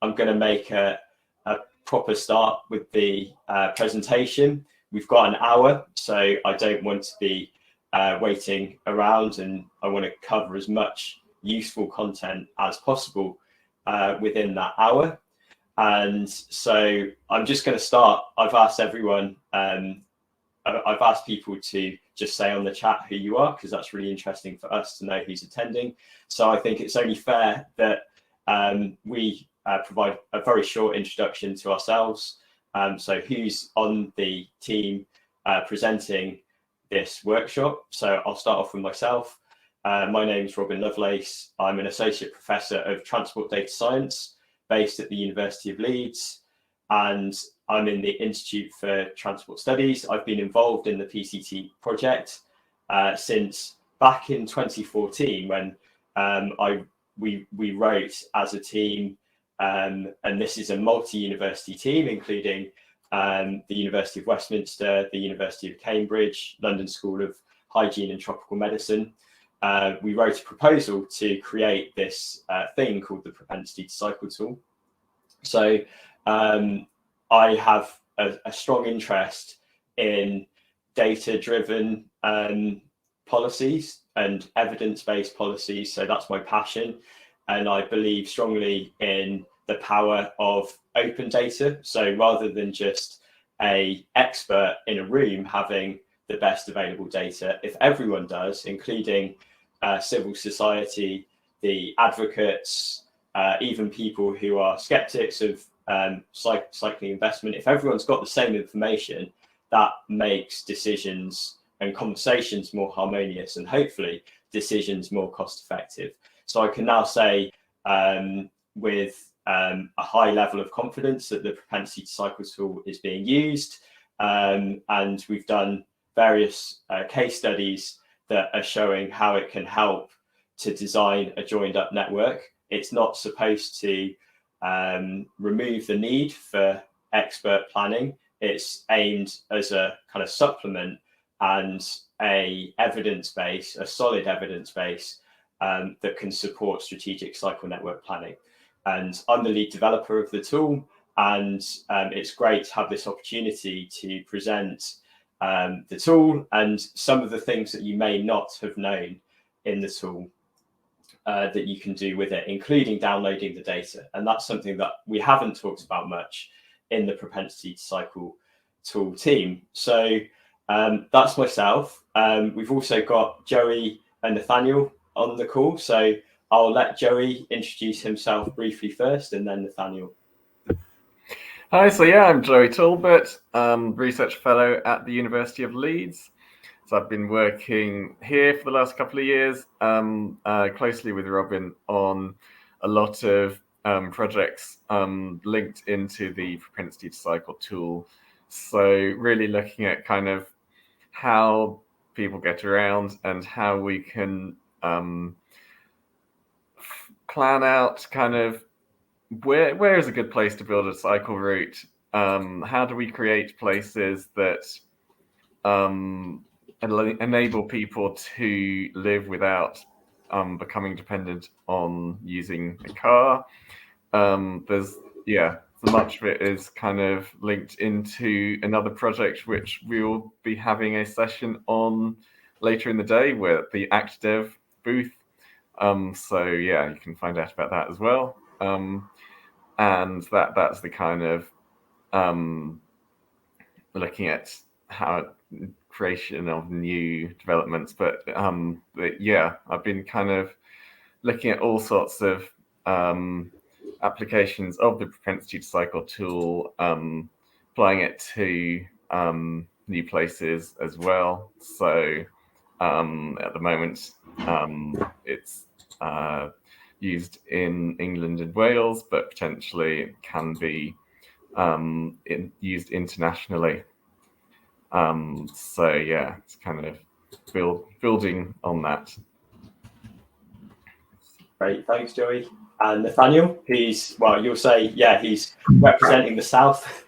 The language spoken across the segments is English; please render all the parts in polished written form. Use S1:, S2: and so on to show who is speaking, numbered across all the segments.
S1: I'm going to make a proper start with the presentation. We've got an hour, so I don't want to be waiting around, and I want to cover as much useful content as possible within that hour. And so I'm just going to start. I've asked everyone, I've asked people to just say on the chat who you are, because that's really interesting for us to know who's attending. So I think it's only fair that we provide a very short introduction to ourselves. So who's on the team presenting this workshop? So I'll start off with myself. My name is Robin Lovelace. I'm an Associate Professor of Transport Data Science based at the University of Leeds, and I'm in the Institute for Transport Studies. I've been involved in the PCT project since back in 2014 when we wrote as a team, and this is a multi-university team including the University of Westminster, the University of Cambridge, London School of Hygiene and Tropical Medicine. We wrote a proposal to create this thing called the Propensity to Cycle tool. So I have a strong interest in data-driven policies and evidence-based policies. So that's my passion. And I believe strongly in the power of open data. So rather than just an expert in a room having the best available data, if everyone does, including civil society, the advocates, even people who are skeptics of cycling investment, if everyone's got the same information, that makes decisions and conversations more harmonious and hopefully decisions more cost effective. So I can now say with a high level of confidence that the Propensity to Cycle tool is being used, and we've done various case studies that are showing how it can help to design a joined up network. It's not supposed to remove the need for expert planning. It's aimed as a kind of supplement and a evidence base, a solid evidence base that can support strategic cycle network planning. And I'm the lead developer of the tool, and it's great to have this opportunity to present the tool and some of the things that you may not have known in the tool that you can do with it, including downloading the data. And that's something that we haven't talked about much in the Propensity to Cycle tool team. So that's myself. We've also got Joey and Nathaniel on the call. So I'll let Joey introduce himself briefly first, and then Nathaniel.
S2: Hi, so yeah, I'm Joey Talbot, research fellow at the University of Leeds. So I've been working here for the last couple of years, closely with Robin on a lot of projects linked into the Propensity to Cycle tool. So really looking at kind of how people get around and how we can plan out kind of where is a good place to build a cycle route? How do we create places that enable people to live without becoming dependent on using a car? So much of it is kind of linked into another project which we'll be having a session on later in the day with the ActDev booth. So yeah, you can find out about that as well. And that's the kind of looking at how creation of new developments. But yeah, I've been kind of looking at all sorts of applications of the Propensity to Cycle tool, applying it to new places as well. So at the moment, it's used in England and Wales, but potentially it can be used internationally. So yeah, it's kind of building on that.
S1: Great, thanks, Joey. And Nathaniel, he's representing the South.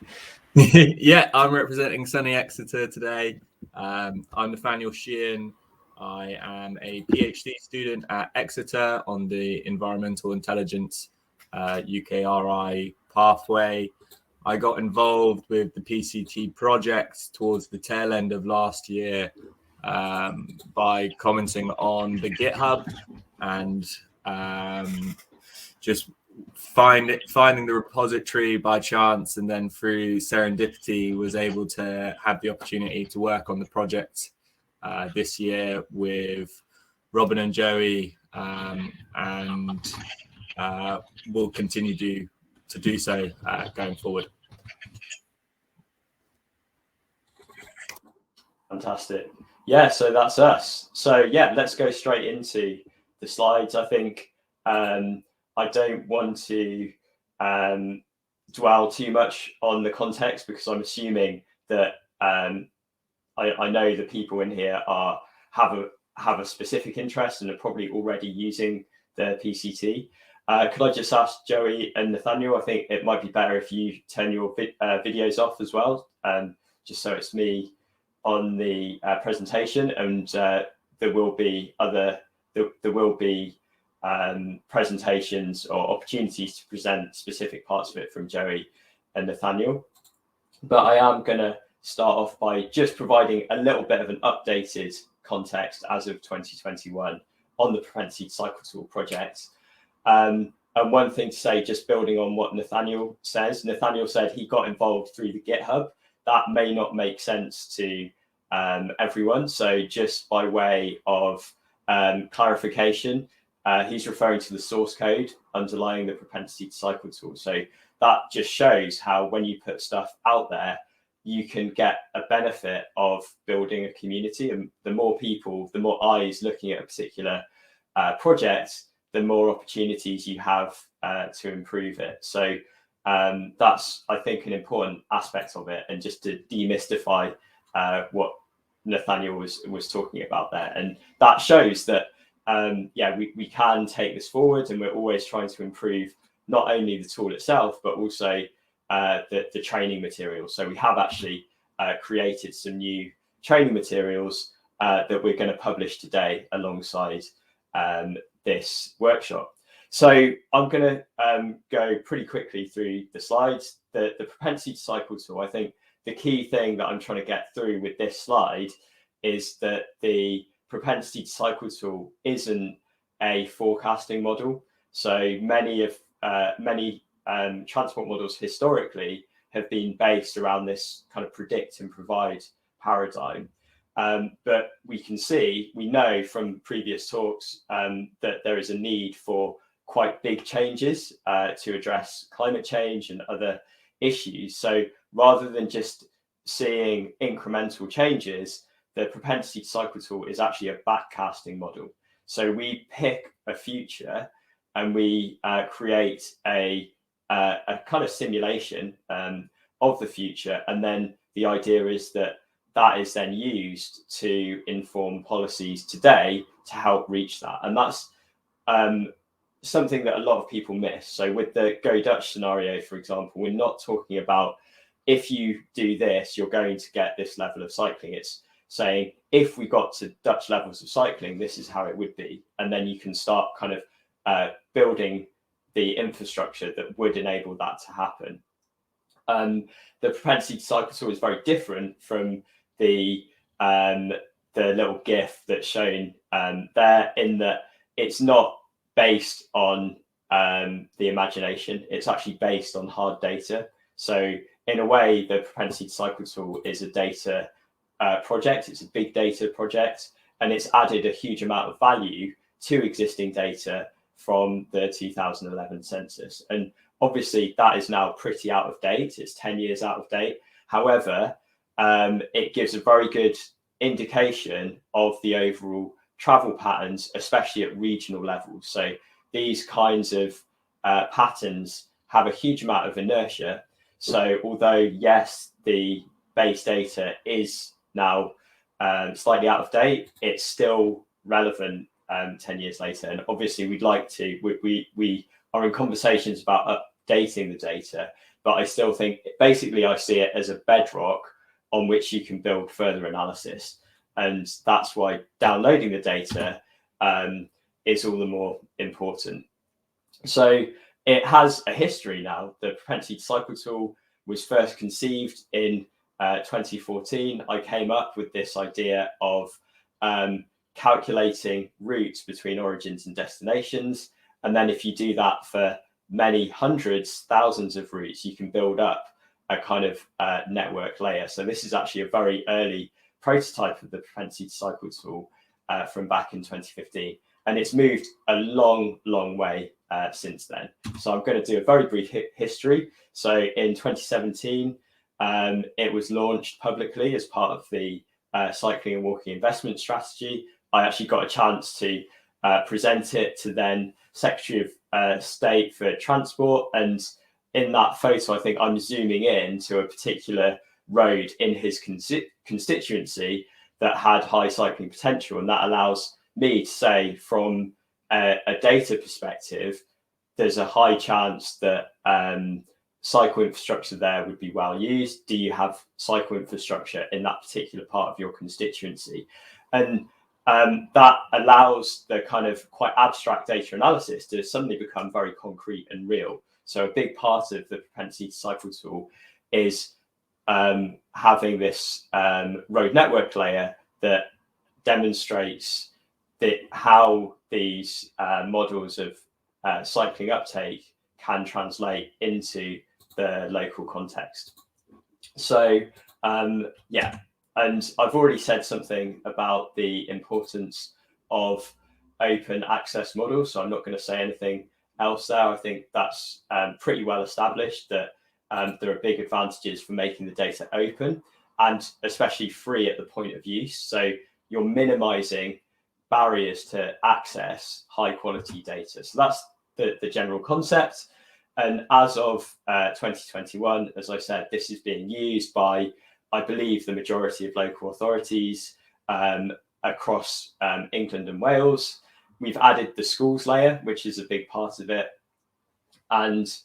S3: Yeah, I'm representing sunny Exeter today. I'm Nathaniel Sheehan. I am a PhD student at Exeter on the Environmental Intelligence UKRI pathway. I got involved with the PCT project towards the tail end of last year by commenting on the GitHub and just finding the repository by chance, and then through serendipity was able to have the opportunity to work on the project this year with Robin and Joey, and will continue to do so going forward.
S1: Fantastic. Yeah, so that's us. So yeah, let's go straight into the slides. I think I don't want to dwell too much on the context, because I'm assuming that I know the people in here have a specific interest and are probably already using the PCT. Could I just ask Joey and Nathaniel, I think it might be better if you turn your videos off as well, just so it's me on the presentation, and there will be presentations or opportunities to present specific parts of it from Joey and Nathaniel. But I am going to start off by just providing a little bit of an updated context as of 2021 on the Propensity Cycle Tool project. And one thing to say, just building on what Nathaniel says, Nathaniel said he got involved through the GitHub. That may not make sense to everyone. So just by way of clarification, he's referring to the source code underlying the Propensity Cycle Tool. So that just shows how when you put stuff out there, you can get a benefit of building a community. And the more people, the more eyes looking at a particular project, the more opportunities you have to improve it. So that's, I think, an important aspect of it. And just to demystify what Nathaniel was talking about there. And that shows that, we can take this forward, and we're always trying to improve not only the tool itself, but also the training materials. So we have actually created some new training materials that we're going to publish today alongside this workshop. So I'm going to go pretty quickly through the slides. The Propensity Cycle Tool, I think the key thing that I'm trying to get through with this slide is that the Propensity Cycle Tool isn't a forecasting model. So many transport models historically have been based around this kind of predict and provide paradigm. But we know from previous talks that there is a need for quite big changes to address climate change and other issues. So rather than just seeing incremental changes, the Propensity Cycle Tool is actually a backcasting model. So we pick a future and we create a kind of simulation of the future. And then the idea is that is then used to inform policies today to help reach that. And that's something that a lot of people miss. So with the Go Dutch scenario, for example, we're not talking about if you do this, you're going to get this level of cycling. It's saying if we got to Dutch levels of cycling, this is how it would be. And then you can start kind of building the infrastructure that would enable that to happen. The Propensity Cycle Tool is very different from the little GIF that's shown there, in that it's not based on the imagination. It's actually based on hard data. So in a way, the Propensity Cycle Tool is a data project. It's a big data project, and it's added a huge amount of value to existing data from the 2011 census. And obviously that is now pretty out of date. It's 10 years out of date. However, it gives a very good indication of the overall travel patterns, especially at regional levels. So these kinds of patterns have a huge amount of inertia. So although, yes, the base data is now slightly out of date, it's still relevant 10 years later. And obviously we are in conversations about updating the data, but I still think basically I see it as a bedrock on which you can build further analysis. And that's why downloading the data is all the more important. So it has a history now. The propensity cycle tool was first conceived in 2014. I came up with this idea of calculating routes between origins and destinations. And then if you do that for many hundreds, thousands of routes, you can build up a kind of network layer. So this is actually a very early prototype of the propensity cycle tool from back in 2015. And it's moved a long, long way since then. So I'm going to do a very brief history. So in 2017, it was launched publicly as part of the cycling and walking investment strategy. I actually got a chance to present it to then Secretary of State for Transport. And in that photo, I think I'm zooming in to a particular road in his constituency that had high cycling potential. And that allows me to say from a data perspective, there's a high chance that cycle infrastructure there would be well used. Do you have cycle infrastructure in that particular part of your constituency? And that allows the kind of quite abstract data analysis to suddenly become very concrete and real. So a big part of the propensity cycle tool is having this road network layer that demonstrates how these models of cycling uptake can translate into the local context. So yeah, and I've already said something about the importance of open access models, so I'm not going to say anything else there. I think that's pretty well established that there are big advantages for making the data open and especially free at the point of use. So you're minimizing barriers to access high quality data. So that's the general concept. And as of 2021, as I said, this is being used by, I believe, the majority of local authorities across England and Wales. We've added the schools layer, which is a big part of it. And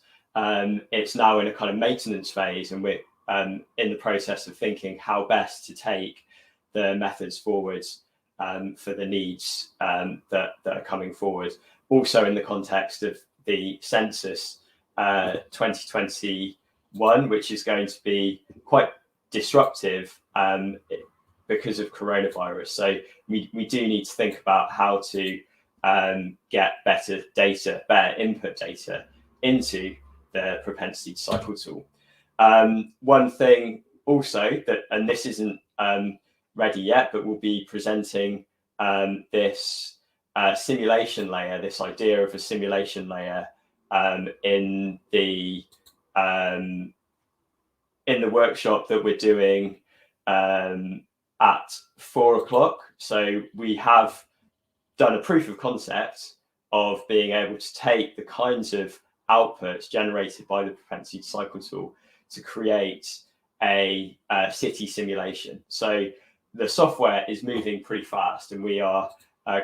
S1: it's now in a kind of maintenance phase, and we're in the process of thinking how best to take the methods forwards for the needs that are coming forward. Also in the context of the census 2021, which is going to be quite disruptive because of coronavirus. So we do need to think about how to get better data, better input data into the propensity cycle tool. One thing also that, and this isn't ready yet, but we'll be presenting this simulation layer, this idea of a simulation layer in the workshop that we're doing at 4 o'clock. So we have done a proof of concept of being able to take the kinds of outputs generated by the propensity cycle tool to create a city simulation. So the software is moving pretty fast, and we are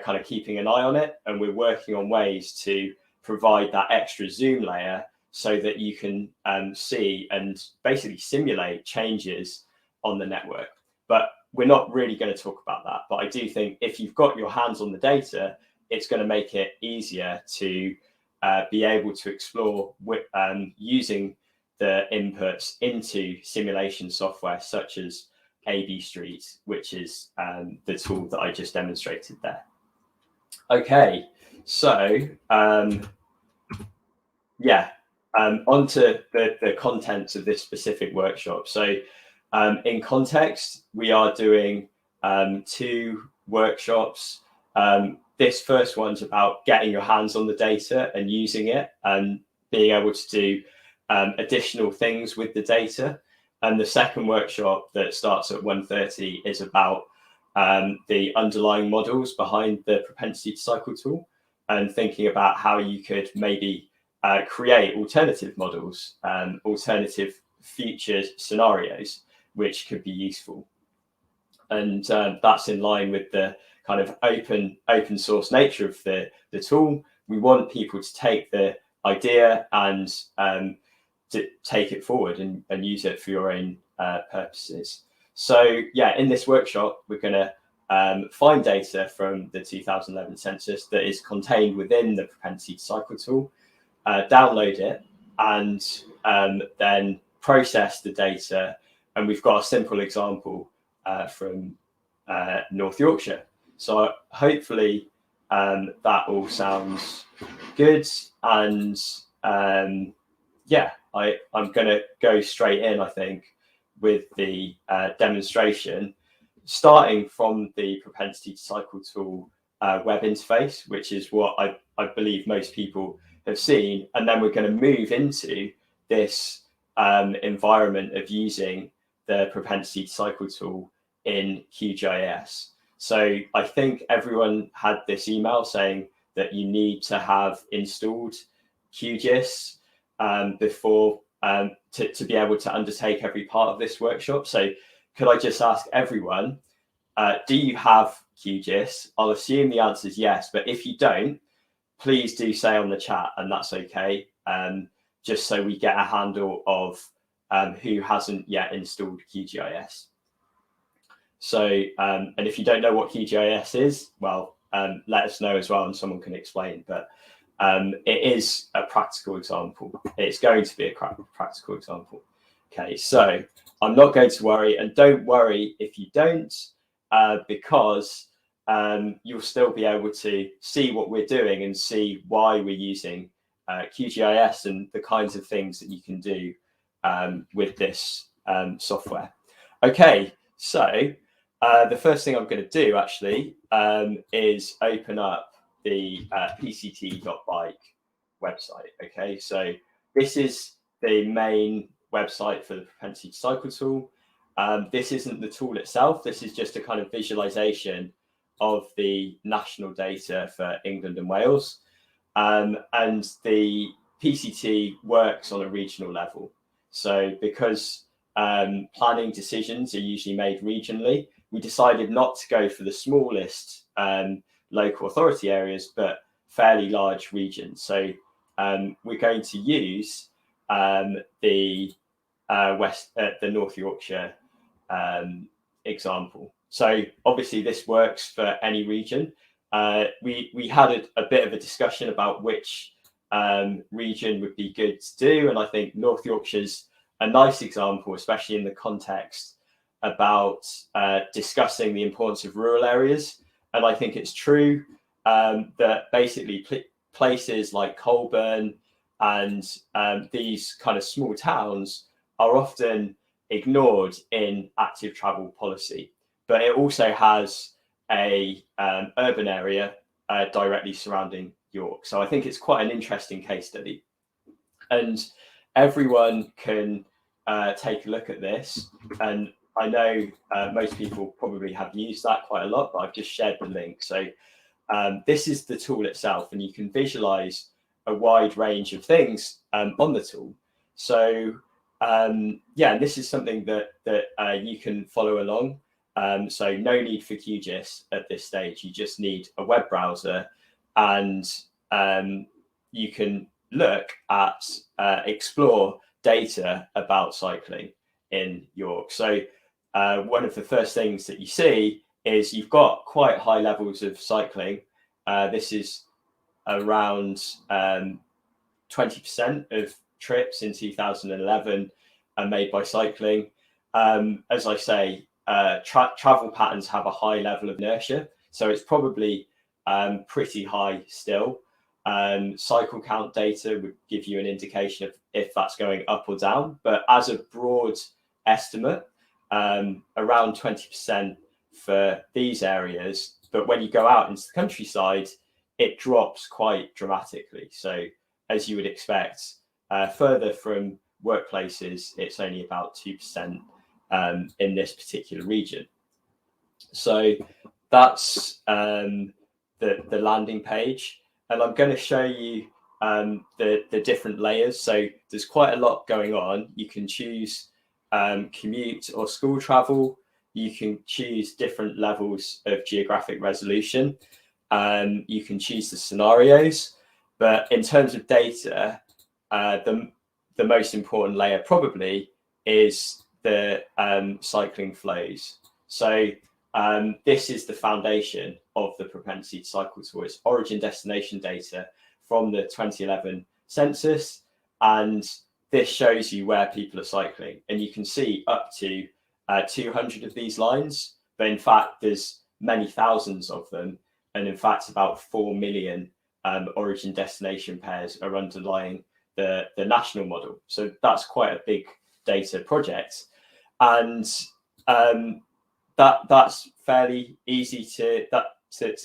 S1: kind of keeping an eye on it, and we're working on ways to provide that extra zoom layer so that you can see and basically simulate changes on the network. But we're not really going to talk about that. But I do think if you've got your hands on the data, it's going to make it easier to be able to explore using the inputs into simulation software such as AB Street, which is the tool that I just demonstrated there. Okay, so yeah, onto the contents of this specific workshop. So in context, we are doing 2 workshops. This first one's about getting your hands on the data and using it and being able to do additional things with the data. And the second workshop that starts at 1:30 is about the underlying models behind the propensity cycle tool and thinking about how you could maybe create alternative models, alternative future scenarios, which could be useful. And that's in line with the kind of open source nature of the tool. We want people to take the idea and to take it forward and use it for your own purposes. So yeah, in this workshop, we're going to find data from the 2011 census that is contained within the propensity cycle tool. download it, and then process the data. And we've got a simple example from North Yorkshire. So hopefully that all sounds good. And yeah, I'm going to go straight in, I think, with the demonstration, starting from the Propensity to Cycle tool web interface, which is what I believe most people have seen. And then we're going to move into this environment of using the Propensity to Cycle tool in QGIS. So I think everyone had this email saying that you need to have installed QGIS before to be able to undertake every part of this workshop. So could I just ask everyone, do you have QGIS? I'll assume the answer is yes, but if you don't, please do say on the chat, and that's okay, just so we get a handle of who hasn't yet installed QGIS. So, and if you don't know what QGIS is, well, let us know as well, and someone can explain. But it is a practical example. It's going to be a practical example. Okay, so I'm not going to worry, and don't worry if you don't, because you'll still be able to see what we're doing and see why we're using QGIS and the kinds of things that you can do with this software. Okay, so the first thing I'm going to do actually is open up the pct.bike website. Okay, so this is the main website for the Propensity to Cycle tool. This isn't the tool itself. This is just a kind of visualization of the national data for England and Wales. And the PCT works on a regional level. So because planning decisions are usually made regionally, we decided not to go for the smallest local authority areas, but fairly large regions. So we're going to use the North Yorkshire example. So obviously this works for any region. We had a bit of a discussion about which region would be good to do, and I think North Yorkshire's a nice example, especially in the context about discussing the importance of rural areas. And I think it's true that basically places like Colburn and these kind of small towns are often ignored in active travel policy, but it also has a urban area directly surrounding York. So I think it's quite an interesting case study, and everyone can take a look at this. And I know most people probably have used that quite a lot, but I've just shared the link. So this is the tool itself, and you can visualize a wide range of things on the tool. So yeah, this is something that you can follow along. So no need for QGIS at this stage. You just need a web browser, and you can look at explore data about cycling in York. So one of the first things that you see is you've got quite high levels of cycling. This is around 20% of trips in 2011 are made by cycling. As I say, travel patterns have a high level of inertia, so it's probably pretty high still. Cycle count data would give you an indication of if that's going up or down, but as a broad estimate, around 20% for these areas. But when you go out into the countryside, it drops quite dramatically. So as you would expect, further from workplaces, it's only about 2% in this particular region. So that's the landing page. And I'm going to show you the different layers. So there's quite a lot going on. You can choose commute or school travel. You can choose different levels of geographic resolution. You can choose the scenarios. But in terms of data, the most important layer probably is the cycling flows. So this is the foundation of the Propensity to Cycle tool. It's origin destination data from the 2011 census, and this shows you where people are cycling, and you can see up to 200 of these lines, but in fact there's many thousands of them, and in fact about 4 million origin destination pairs are underlying the national model. So that's quite a big data project, and that's fairly easy to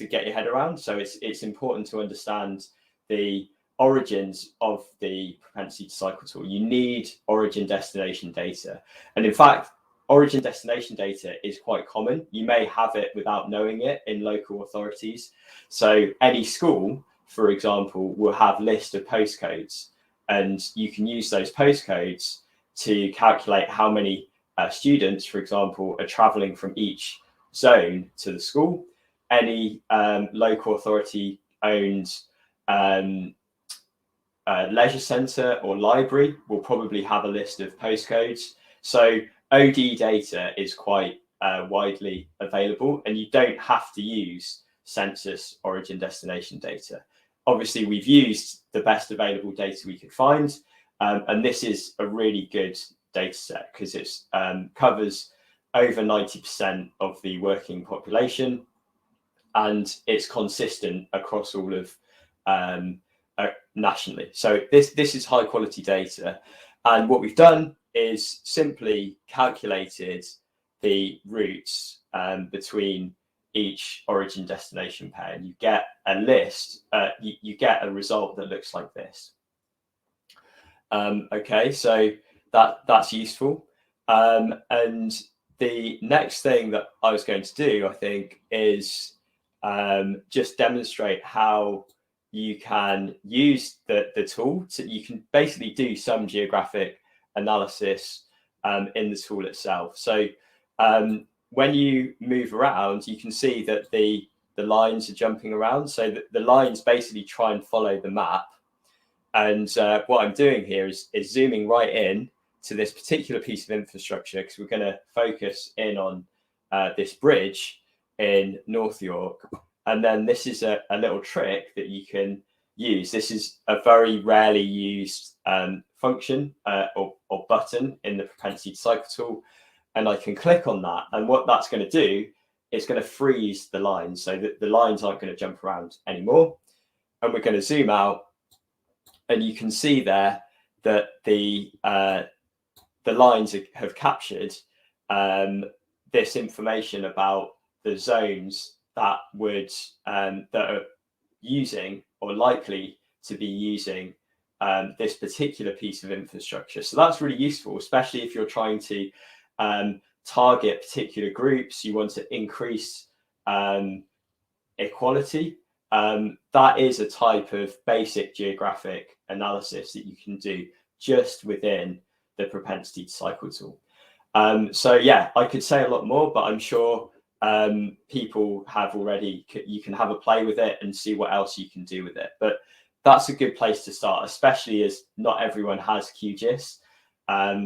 S1: get your head around. So it's important to understand the origins of the propensity to cycle tool. You need origin destination data, and in fact origin destination data is quite common. You may have it without knowing it in local authorities. So any school, for example, will have a list of postcodes, and you can use those postcodes to calculate how many students, for example, are traveling from each zone to the school. Any local authority owned leisure centre or library will probably have a list of postcodes. So OD data is quite widely available, and you don't have to use census origin destination data. Obviously, we've used the best available data we could find, and this is a really good data set because it covers over 90% of the working population, and it's consistent across all of nationally. So this is high quality data, and what we've done is simply calculated the routes between each origin destination pair, and you get a list, you get a result that looks like this. Okay, so that's useful. And the next thing that I was going to do, I think, is just demonstrate how you can use the tool. You can basically do some geographic analysis in the tool itself. So when you move around, you can see that the lines are jumping around. So the lines basically try and follow the map. And what I'm doing here is zooming right in to this particular piece of infrastructure, because we're going to focus in on this bridge in North York. And then this is a little trick that you can use. This is a very rarely used function or button in the propensity to cycle tool. And I can click on that. And what that's going to do is going to freeze the lines so that the lines aren't going to jump around anymore. And we're going to zoom out. And you can see there that the lines have captured this information about the zones that are using or likely to be using this particular piece of infrastructure. So that's really useful, especially if you're trying to target particular groups. You want to increase equality. That is a type of basic geographic analysis that you can do just within the propensity to cycle tool. So yeah, I could say a lot more, but I'm sure people have already, you can have a play with it and see what else you can do with it. But that's a good place to start, especially as not everyone has QGIS.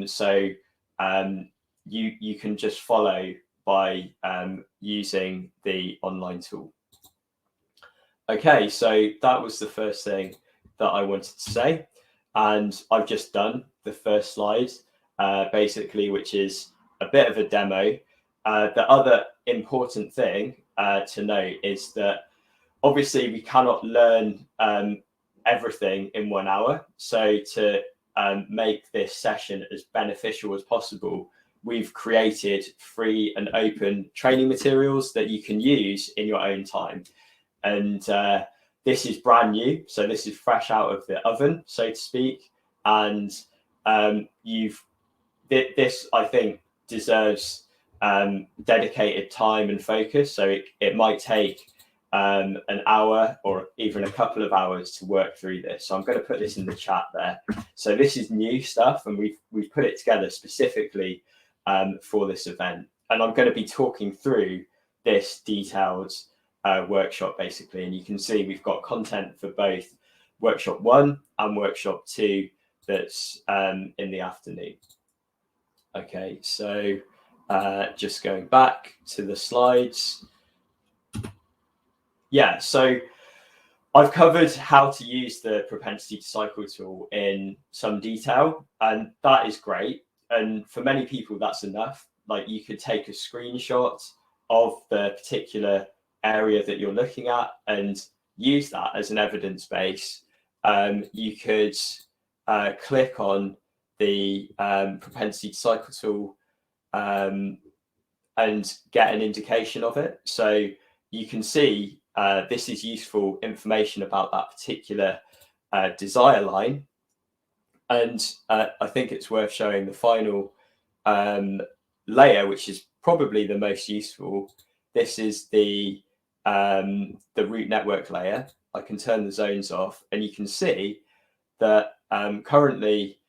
S1: So you can just follow by using the online tool. Okay, so that was the first thing that I wanted to say. And I've just done the first slide, basically, which is a bit of a demo. The other important thing to note is that obviously we cannot learn everything in 1 hour. So to make this session as beneficial as possible, we've created free and open training materials that you can use in your own time. And this is brand new. So this is fresh out of the oven, so to speak. And this, I think, deserves dedicated time and focus. So it might take an hour or even a couple of hours to work through this. So I'm going to put this in the chat there. So this is new stuff, and we've put it together specifically for this event. And I'm going to be talking through this detailed workshop, basically. And you can see we've got content for both workshop 1 and workshop 2 that's in the afternoon. Okay, so just going back to the slides. Yeah, so I've covered how to use the propensity to cycle tool in some detail, and that is great. And for many people, that's enough. Like, you could take a screenshot of the particular area that you're looking at and use that as an evidence base. You could click on the propensity to cycle tool and get an indication of it. So you can see this is useful information about that particular desire line. And I think it's worth showing the final layer, which is probably the most useful. This is the route network layer. I can turn the zones off, and you can see that currently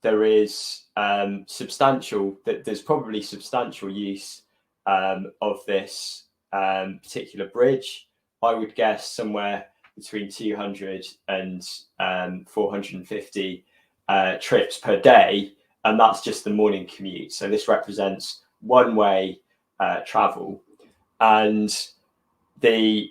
S1: there is there's probably substantial use of this particular bridge. I would guess somewhere between 200 and 450 trips per day, and that's just the morning commute. So this represents one-way travel. And the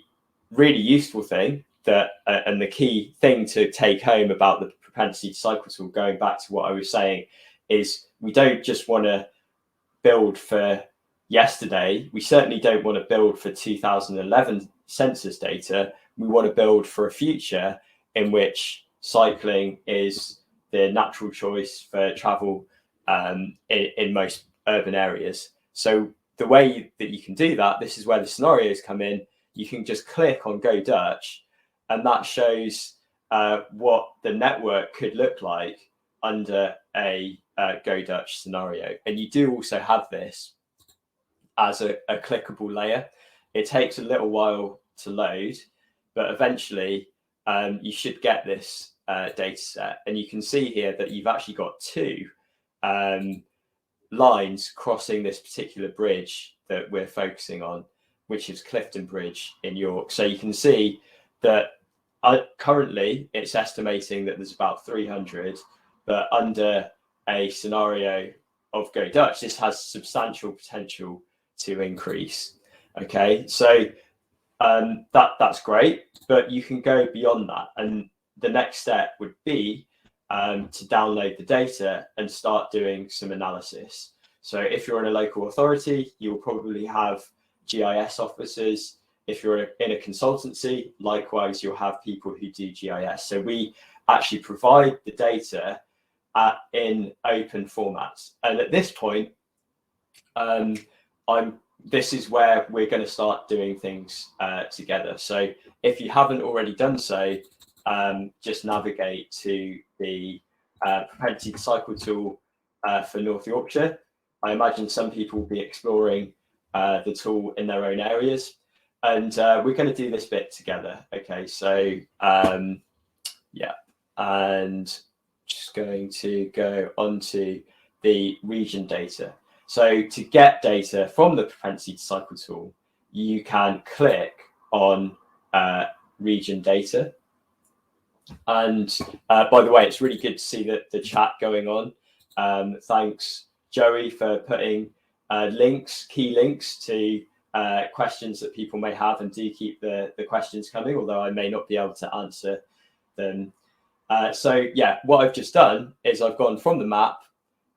S1: really useful thing that and the key thing to take home about the propensity to cycle tool, going back to what I was saying, is we don't just want to build for yesterday. We certainly don't want to build for 2011 census data. We want to build for a future in which cycling is the natural choice for travel in most urban areas. So the way that you can do that, this is where the scenarios come in. You can just click on Go Dutch, and that shows what the network could look like under a Go Dutch scenario. And you do also have this as a clickable layer. It takes a little while to load, but eventually you should get this data set. And you can see here that you've actually got two lines crossing this particular bridge that we're focusing on, which is Clifton Bridge in York. So you can see that currently it's estimating that there's about 300, but under a scenario of Go Dutch, this has substantial potential to increase. Okay, so that's great, but you can go beyond that. And the next step would be to download the data and start doing some analysis. So if you're in a local authority, you'll probably have GIS officers. If you're in a consultancy, likewise, you'll have people who do GIS. So we actually provide the data in open formats. And at this point, this is where we're going to start doing things together. So if you haven't already done so, just navigate to the propensity to cycle tool for North Yorkshire. I imagine some people will be exploring the tool in their own areas, and we're going to do this bit together. Okay, so yeah, and just going to go onto the region data. So to get data from the propensity to cycle tool, you can click on region data. And by the way, it's really good to see the chat going on. Thanks, Joey, for putting key links to questions that people may have, and do keep the questions coming, although I may not be able to answer them. So yeah, what I've just done is I've gone from the map,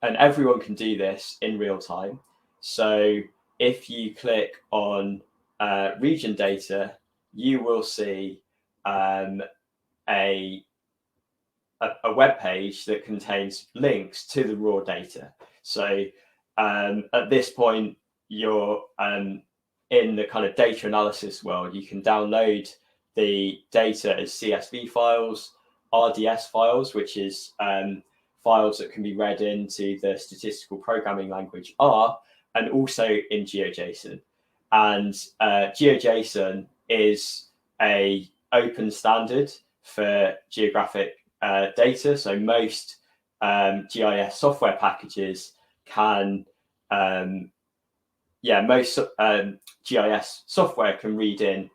S1: and everyone can do this in real time. So if you click on region data, you will see a web page that contains links to the raw data. So at this point, you're in the kind of data analysis world. You can download the data as CSV files, RDS files, which is files that can be read into the statistical programming language R, and also in GeoJSON. And GeoJSON is a open standard for geographic data. So most GIS software packages can, most GIS software can read in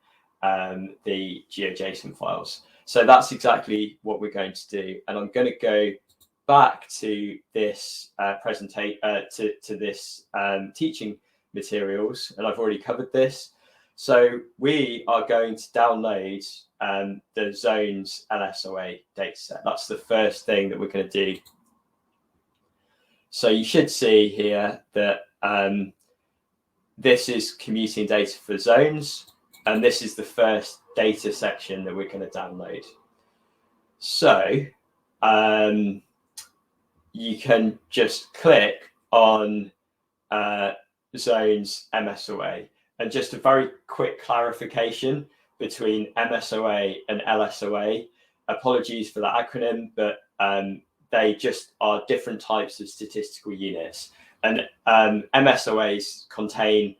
S1: the GeoJSON files. So that's exactly what we're going to do. And I'm going to go back to this presentation, to this teaching materials, and I've already covered this. So we are going to download the zones LSOA dataset. That's the first thing that we're going to do. So you should see here that this is commuting data for zones, and this is the first data section that we're going to download. So you can just click on zones MSOA. And just a very quick clarification between MSOA and LSOA. Apologies for that acronym, but they just are different types of statistical units. And MSOAs contain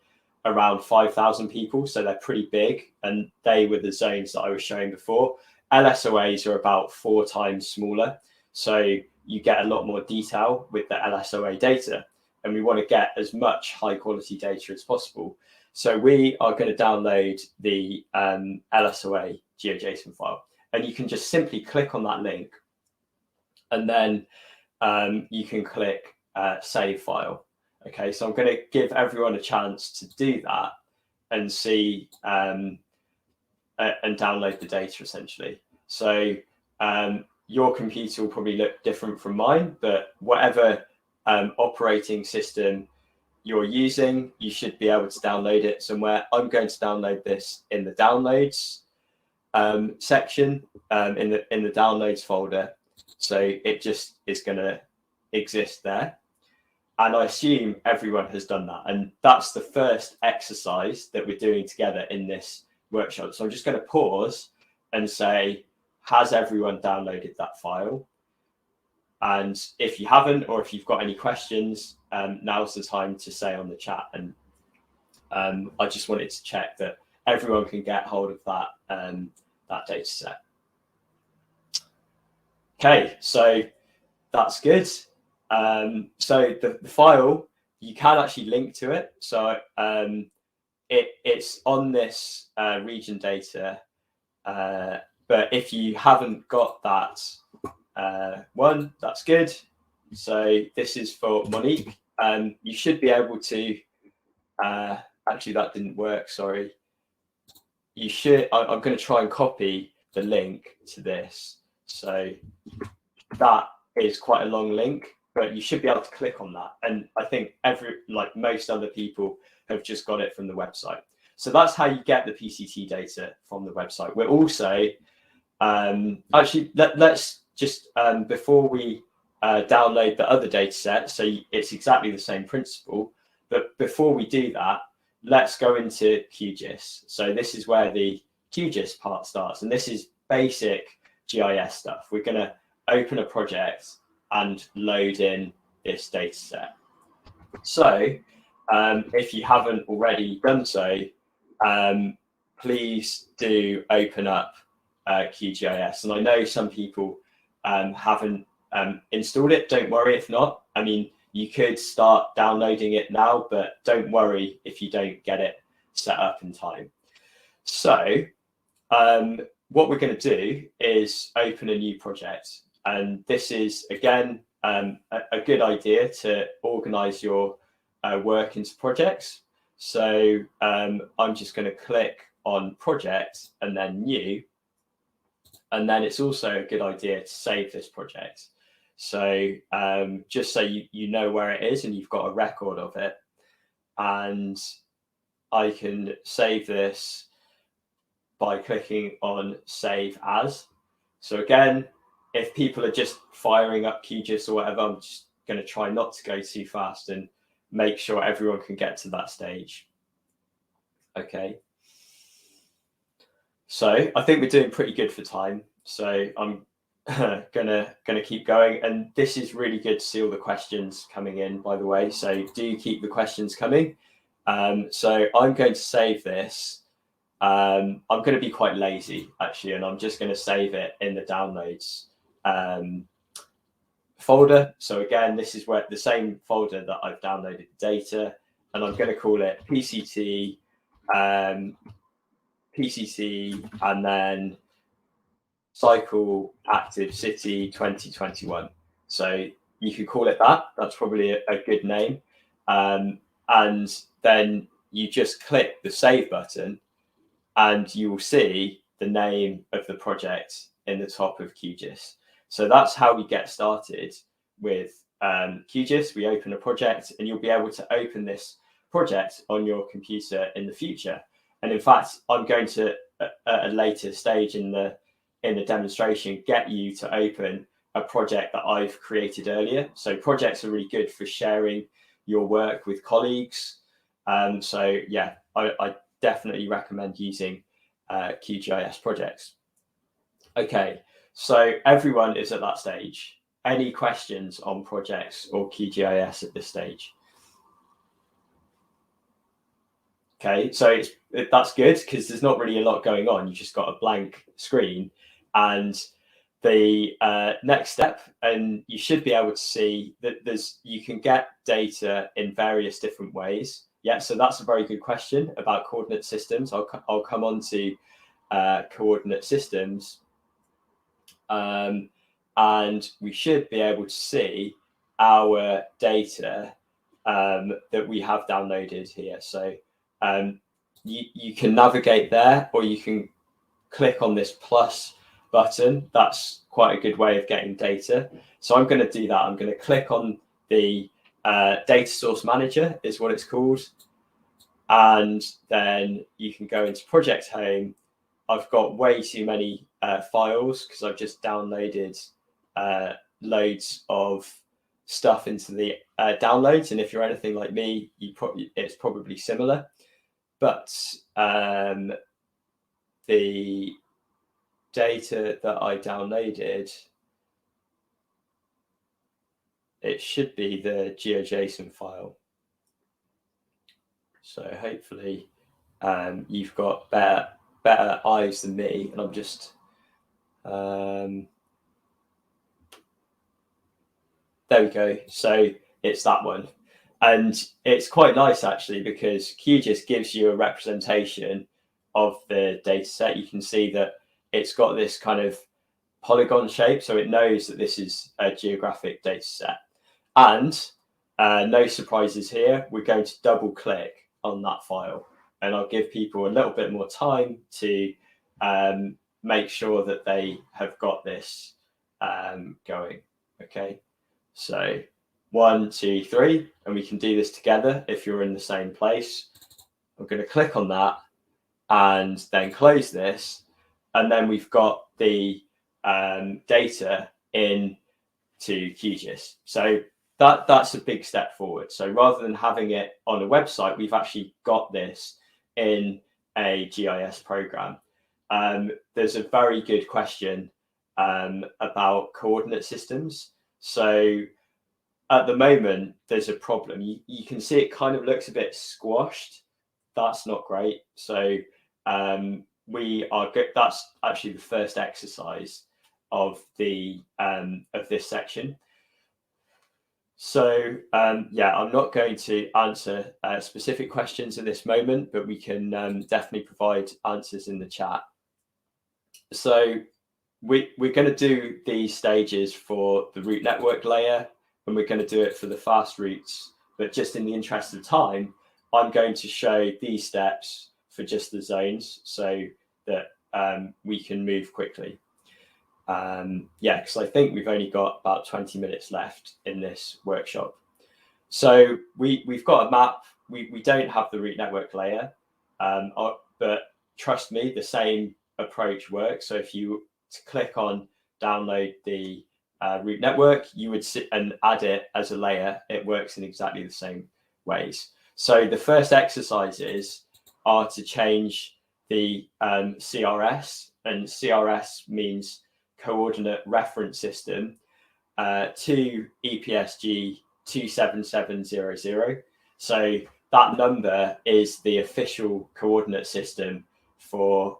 S1: around 5,000 people, so they're pretty big, and they were the zones that I was showing before. LSOAs are about 4 times smaller, so you get a lot more detail with the LSOA data, and we want to get as much high quality data as possible. So we are going to download the LSOA GeoJSON file, and you can just simply click on that link, and then you can click save file. Okay, so I'm going to give everyone a chance to do that and see and download the data essentially. So your computer will probably look different from mine, but whatever operating system you're using, you should be able to download it somewhere. I'm going to download this in the downloads section in the downloads folder. So it just is going to exist there. And I assume everyone has done that. And that's the first exercise that we're doing together in this workshop. So I'm just going to pause and say, has everyone downloaded that file? And if you haven't, or if you've got any questions, now's the time to say on the chat. And I just wanted to check that everyone can get hold of that, that data set. Okay, so that's good. So the file, you can actually link to it. So it's on this region data, but if you haven't got that one, that's good. So this is for Monique. You should be able to, actually that didn't work, sorry. You should, I'm going to try and copy the link to this. So that is quite a long link, but you should be able to click on that. And I think like most other people have just got it from the website. So that's how you get the PCT data from the website. We're also, actually, let's just, before we download the other data set, so it's exactly the same principle, but before we do that, let's go into QGIS. So this is where the QGIS part starts, and this is basic GIS stuff. We're going to open a project and load in this data set. So if you haven't already done so, please do open up QGIS. And I know some people haven't installed it. Don't worry if not. I mean, you could start downloading it now, but don't worry if you don't get it set up in time. So what we're going to do is open a new project. And this is, again, a good idea to organize your work into projects. So I'm just going to click on project and then new. And then it's also a good idea to save this project. So just so you know where it is and you've got a record of it. And I can save this by clicking on save as. So again, if people are just firing up QGIS or whatever, I'm just going to try not to go too fast and make sure everyone can get to that stage. Okay. So I think we're doing pretty good for time. So I'm gonna keep going. And this is really good to see all the questions coming in, by the way. So do keep the questions coming. So I'm going to save this. I'm going to be quite lazy, actually, and I'm just going to save it in the downloads folder. So again, this is where the same folder that I've downloaded the data, and I'm going to call it PCT, PCT, and then Cycle Active City 2021. So you could call it that. That's probably a good name. And then you just click the save button, and you will see the name of the project in the top of QGIS. So that's how we get started with QGIS. We open a project, and you'll be able to open this project on your computer in the future. And in fact, I'm going to, at a later stage in the demonstration, get you to open a project that I've created earlier. So projects are really good for sharing your work with colleagues. So yeah, I definitely recommend using QGIS projects. Okay, so everyone is at that stage. Any questions on projects or QGIS at this stage? Okay, so that's good, because there's not really a lot going on. You just got a blank screen, and the next step, and you should be able to see that you can get data in various different ways. Yeah, so that's a very good question about coordinate systems. I'll come on to coordinate systems, and we should be able to see our data that we have downloaded here. So you can navigate there, or you can click on this plus button. That's quite a good way of getting data. So I'm going to do that. I'm going to click on the data source manager, is what it's called. And then you can go into project home. I've got way too many files, because I've just downloaded loads of stuff into the downloads. And if you're anything like me, it's probably similar. But the data that I downloaded, it should be the GeoJSON file. So hopefully you've got better eyes than me, and I'm just there we go. So it's that one, and it's quite nice actually, because QGIS gives you a representation of the data set. You can see that it's got this kind of polygon shape, so it knows that this is a geographic data set. And no surprises here, we're going to double click on that file, and I'll give people a little bit more time to make sure that they have got this going. Okay, so 1, 2, 3, and we can do this together if you're in the same place. I'm going to click on that and then close this, and then we've got the data into QGIS. So that's a big step forward. So rather than having it on a website, we've actually got this in a GIS program. There's a very good question about coordinate systems. So at the moment, there's a problem. You can see it kind of looks a bit squashed. That's not great. So that's actually the first exercise of the of this section. So yeah, I'm not going to answer specific questions in this moment, but we can definitely provide answers in the chat. So we're going to do these stages for the route network layer, and we're going to do it for the fast routes. But just in the interest of time, I'm going to show these steps for just the zones, so that we can move quickly. Yeah, because I think we've only got about 20 minutes left in this workshop. So we've got a map. We don't have the route network layer, but trust me, the same approach works. So if you click on download the route network, you would sit and add it as a layer. It works in exactly the same ways. So the first exercises are to change the CRS, and CRS means coordinate reference system, to EPSG 27700. So that number is the official coordinate system for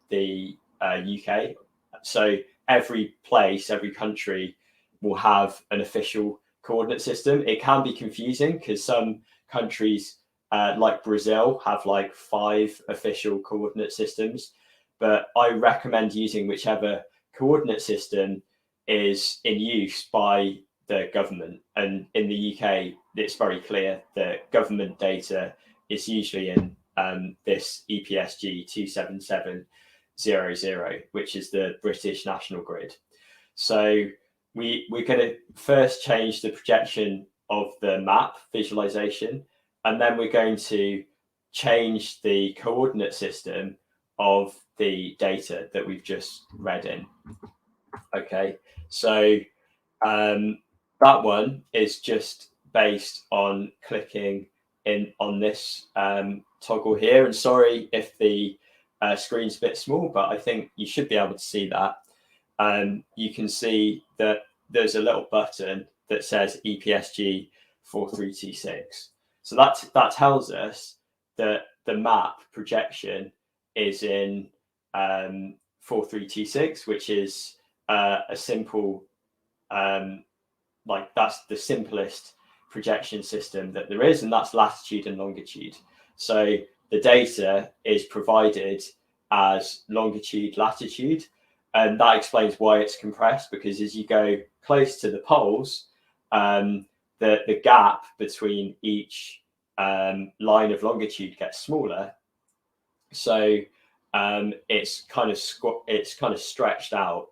S1: the UK. So every place, every country will have an official coordinate system. It can be confusing because some countries like Brazil have like 5 official coordinate systems, but I recommend using whichever coordinate system is in use by the government. And in the UK, it's very clear that government data is usually in this EPSG 27700, which is the British national grid. So we're going to first change the projection of the map visualization, and then we're going to change the coordinate system of the data that we've just read in. Okay, so that one is just based on clicking in on this toggle here. And sorry if the screen's a bit small, but I think you should be able to see that. You can see that there's a little button that says EPSG 4326. So that tells us that the map projection is in 4326, which is a simple, like that's the simplest projection system that there is, and that's latitude and longitude. So the data is provided as longitude, latitude, and that explains why it's compressed, because as you go close to the poles, the gap between each line of longitude gets smaller. So it's kind of stretched out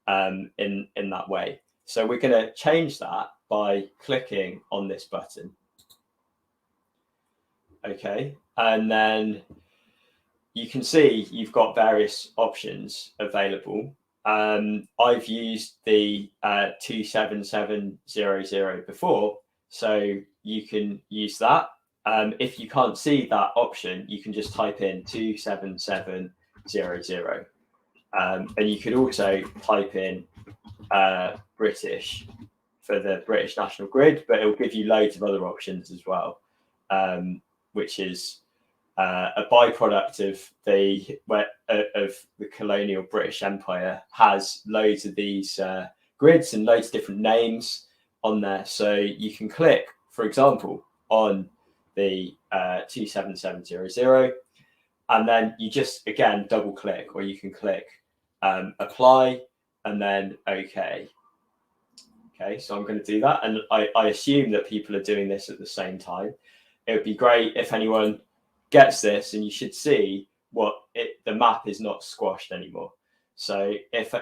S1: in that way. So we're going to change that by clicking on this button. Okay, and then you can see you've got various options available. I've used the 27700 before, so you can use that. If you can't see that option, you can just type in 27700. And you could also type in British for the British national grid, but it will give you loads of other options as well, which is a byproduct of the colonial British Empire. Has loads of these grids and loads of different names on there. So you can click, for example, on the 27700, and then you just again double click, or you can click apply and then OK. Okay, so I'm going to do that, and I assume that people are doing this at the same time. It would be great if anyone gets this, and you should see the map is not squashed anymore. So if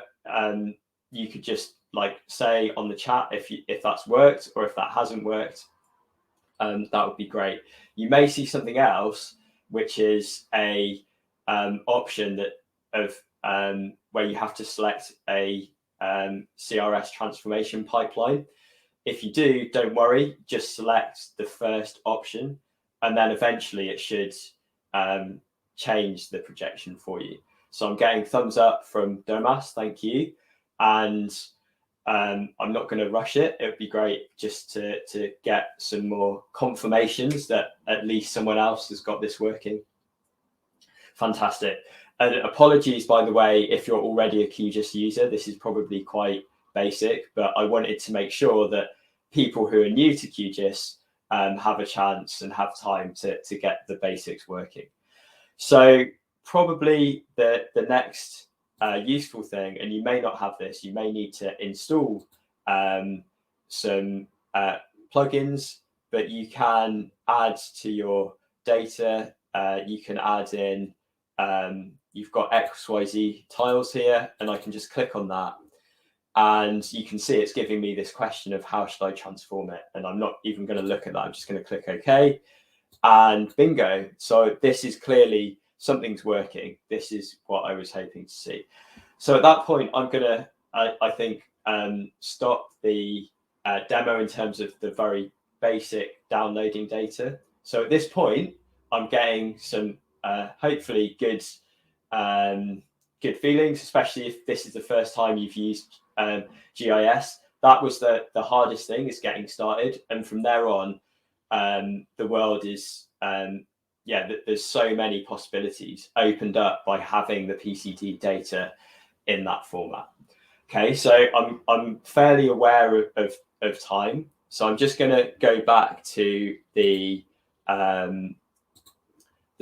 S1: you could just like say on the chat if that's worked or if that hasn't worked, that would be great. You may see something else, which is a option that where you have to select a CRS transformation pipeline. If you do, don't worry, just select the first option, and then eventually it should change the projection for you. So I'm getting thumbs up from Domas, thank you. And I'm not going to rush it. It would be great just to get some more confirmations that at least someone else has got this working. Fantastic. And apologies, by the way, if you're already a QGIS user. This is probably quite basic, but I wanted to make sure that people who are new to QGIS have a chance and have time to get the basics working. So probably the next useful thing, and you may not have this, you may need to install some plugins, but you can add to your data. You can add in, you've got XYZ tiles here, and I can just click on that. And you can see it's giving me this question of how should I transform it? And I'm not even going to look at that. I'm just going to click OK. And bingo. So this is clearly something's working. This is what I was hoping to see. So at that point, I'm going to, I think, stop the demo in terms of the very basic downloading data. So at this point, I'm getting some hopefully good feelings, especially if this is the first time you've used GIS. That was the hardest thing, is getting started, and from there on, the world is there's so many possibilities opened up by having the PCD data in that format. Okay, so I'm fairly aware of time, so I'm just going to go back to the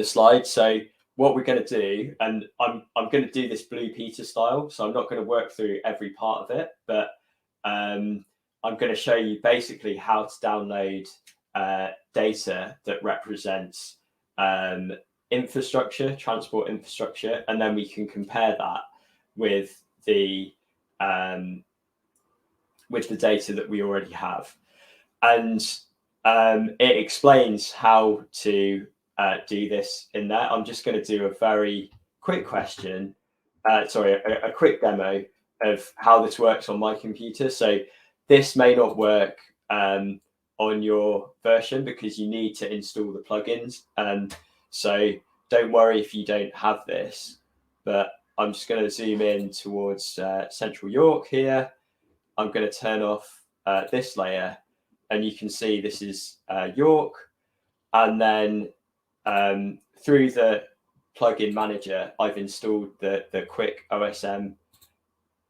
S1: slide. So what we're going to do, and I'm going to do this Blue Peter style, so I'm not going to work through every part of it, but I'm going to show you basically how to download data that represents infrastructure, transport infrastructure, and then we can compare that with the data that we already have. And it explains how to do this in there. I'm just going to do a very quick question, a quick demo of how this works on my computer. So this may not work on your version because you need to install the plugins. So don't worry if you don't have this, but I'm just going to zoom in towards Central York here. I'm going to turn off this layer, and you can see this is York. And then through the plugin manager, I've installed the quick OSM.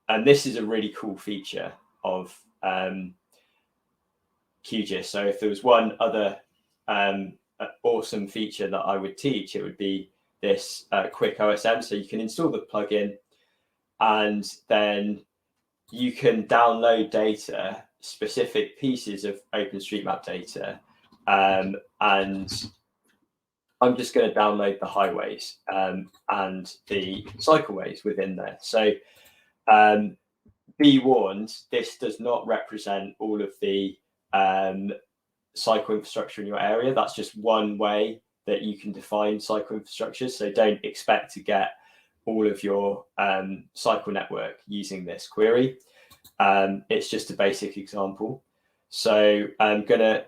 S1: And this is a really cool feature of QGIS. So if there was one other awesome feature that I would teach, it would be this quick OSM. So you can install the plugin, and then you can download data, specific pieces of OpenStreetMap data. And I'm just going to download the highways and the cycleways within there. So be warned, this does not represent all of the cycle infrastructure in your area. That's just one way that you can define cycle infrastructure. So don't expect to get all of your cycle network using this query. It's just a basic example. So I'm going to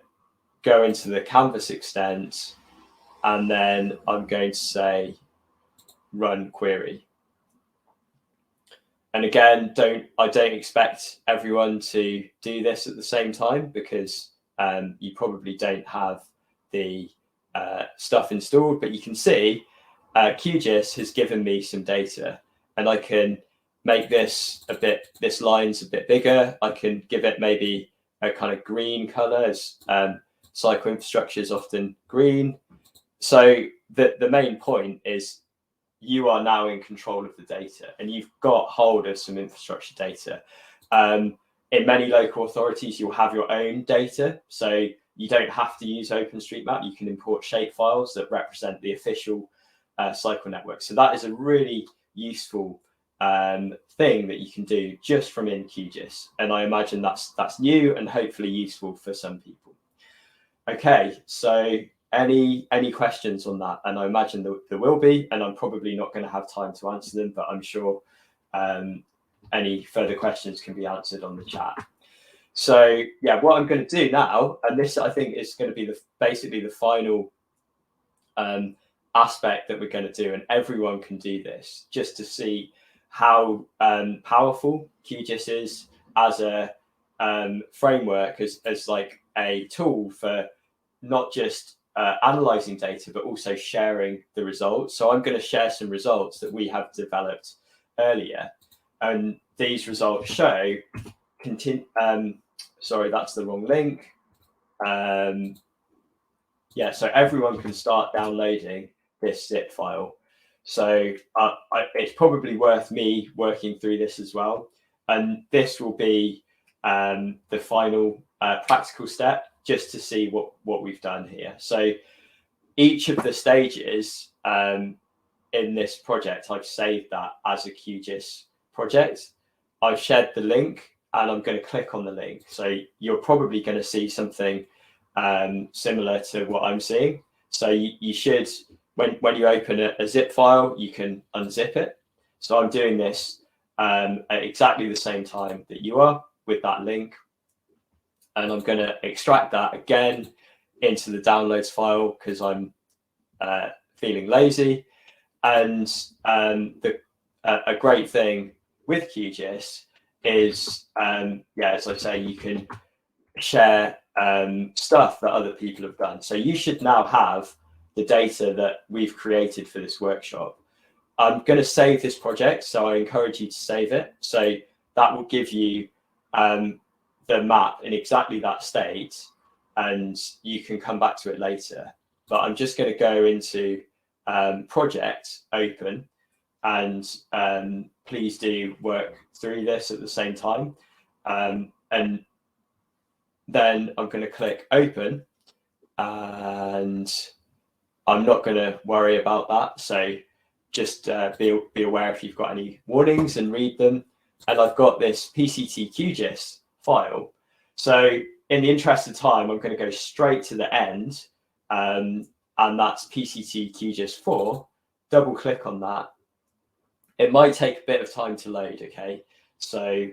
S1: go into the canvas extent, and then I'm going to say run query. And again, I don't expect everyone to do this at the same time, because you probably don't have the stuff installed. But you can see QGIS has given me some data, and I can make this line's a bit bigger. I can give it maybe a kind of green color, as cycle infrastructure is often green. So the main point is you are now in control of the data, and you've got hold of some infrastructure data. In many local authorities, you'll have your own data. So you don't have to use OpenStreetMap. You can import shapefiles that represent the official cycle network. So that is a really useful thing that you can do just from in QGIS. And I imagine that's new and hopefully useful for some people. Okay, so any questions on that? And I imagine there will be, and I'm probably not going to have time to answer them, but I'm sure any further questions can be answered on the chat. So yeah, what I'm going to do now, and this I think is going to be basically the final aspect that we're going to do, and everyone can do this, just to see how powerful QGIS is as a framework, as like a tool for not just analyzing data, but also sharing the results. So I'm going to share some results that we have developed earlier, and these results show sorry, that's the wrong link. Yeah, so everyone can start downloading this zip file. So it's probably worth me working through this as well. And this will be the final practical step, just to see what we've done here. So each of the stages in this project, I've saved that as a QGIS project. I've shared the link, and I'm going to click on the link. So you're probably going to see something similar to what I'm seeing. So you should, when you open a zip file, you can unzip it. So I'm doing this at exactly the same time that you are with that link. And I'm going to extract that again into the downloads file because I'm feeling lazy. And a great thing with QGIS is, as I say, you can share stuff that other people have done. So you should now have the data that we've created for this workshop. I'm going to save this project, so I encourage you to save it. So that will give you the map in exactly that state, and you can come back to it later. But I'm just going to go into project open, and please do work through this at the same time. And then I'm going to click open, and I'm not going to worry about that. So just be aware if you've got any warnings and read them. And I've got this PCT QGIS file. So in the interest of time, I'm going to go straight to the end. And that's PCT QGIS 4. Double click on that. It might take a bit of time to load, okay? So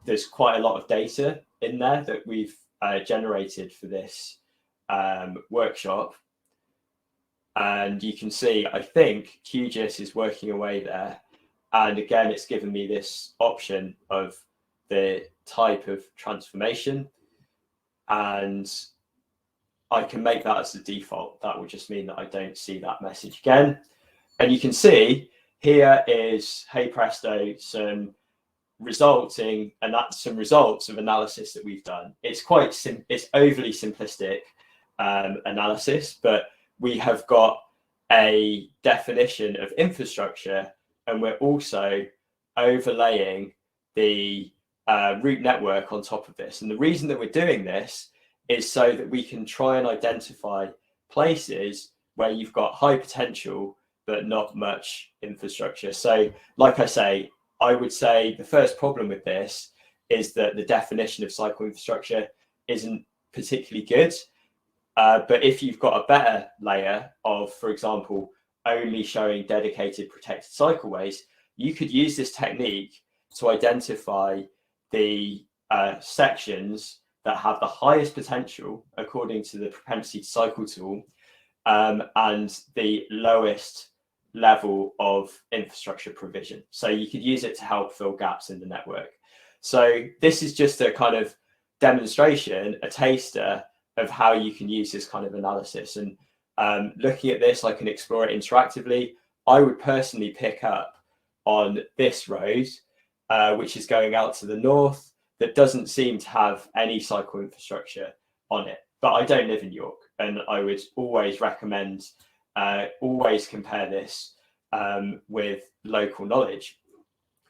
S1: there's quite a lot of data in there that we've generated for this workshop. And you can see, I think QGIS is working away there. And again, it's given me this option of the type of transformation. And I can make that as the default. That will just mean that I don't see that message again. And you can see here is, hey presto, some results of analysis that we've done. It's it's overly simplistic analysis, but we have got a definition of infrastructure, and we're also overlaying the route network on top of this. And the reason that we're doing this is so that we can try and identify places where you've got high potential but not much infrastructure. So like I say, I would say the first problem with this is that the definition of cycle infrastructure isn't particularly good. But if you've got a better layer of, for example, only showing dedicated protected cycleways, you could use this technique to identify the sections that have the highest potential according to the propensity to cycle tool, and the lowest level of infrastructure provision. So you could use it to help fill gaps in the network. So this is just a kind of demonstration, a taster of how you can use this kind of analysis. And looking at this, I can explore it interactively. I would personally pick up on this road, which is going out to the north, that doesn't seem to have any cycle infrastructure on it. But I don't live in York, and I would always recommend, always compare this with local knowledge.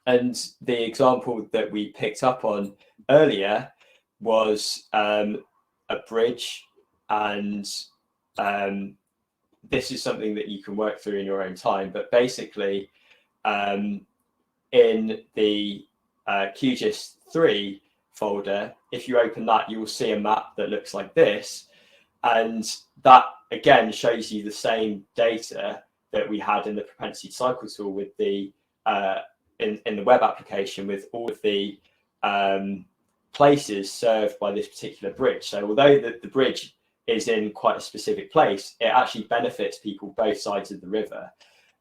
S1: And the example that we picked up on earlier was a bridge, and this is something that you can work through in your own time. But basically, in the QGIS 3 folder, if you open that, you will see a map that looks like this. And that, again, shows you the same data that we had in the propensity cycle tool with the in the web application, with all of the places served by this particular bridge. So although the bridge is in quite a specific place, it actually benefits people both sides of the river.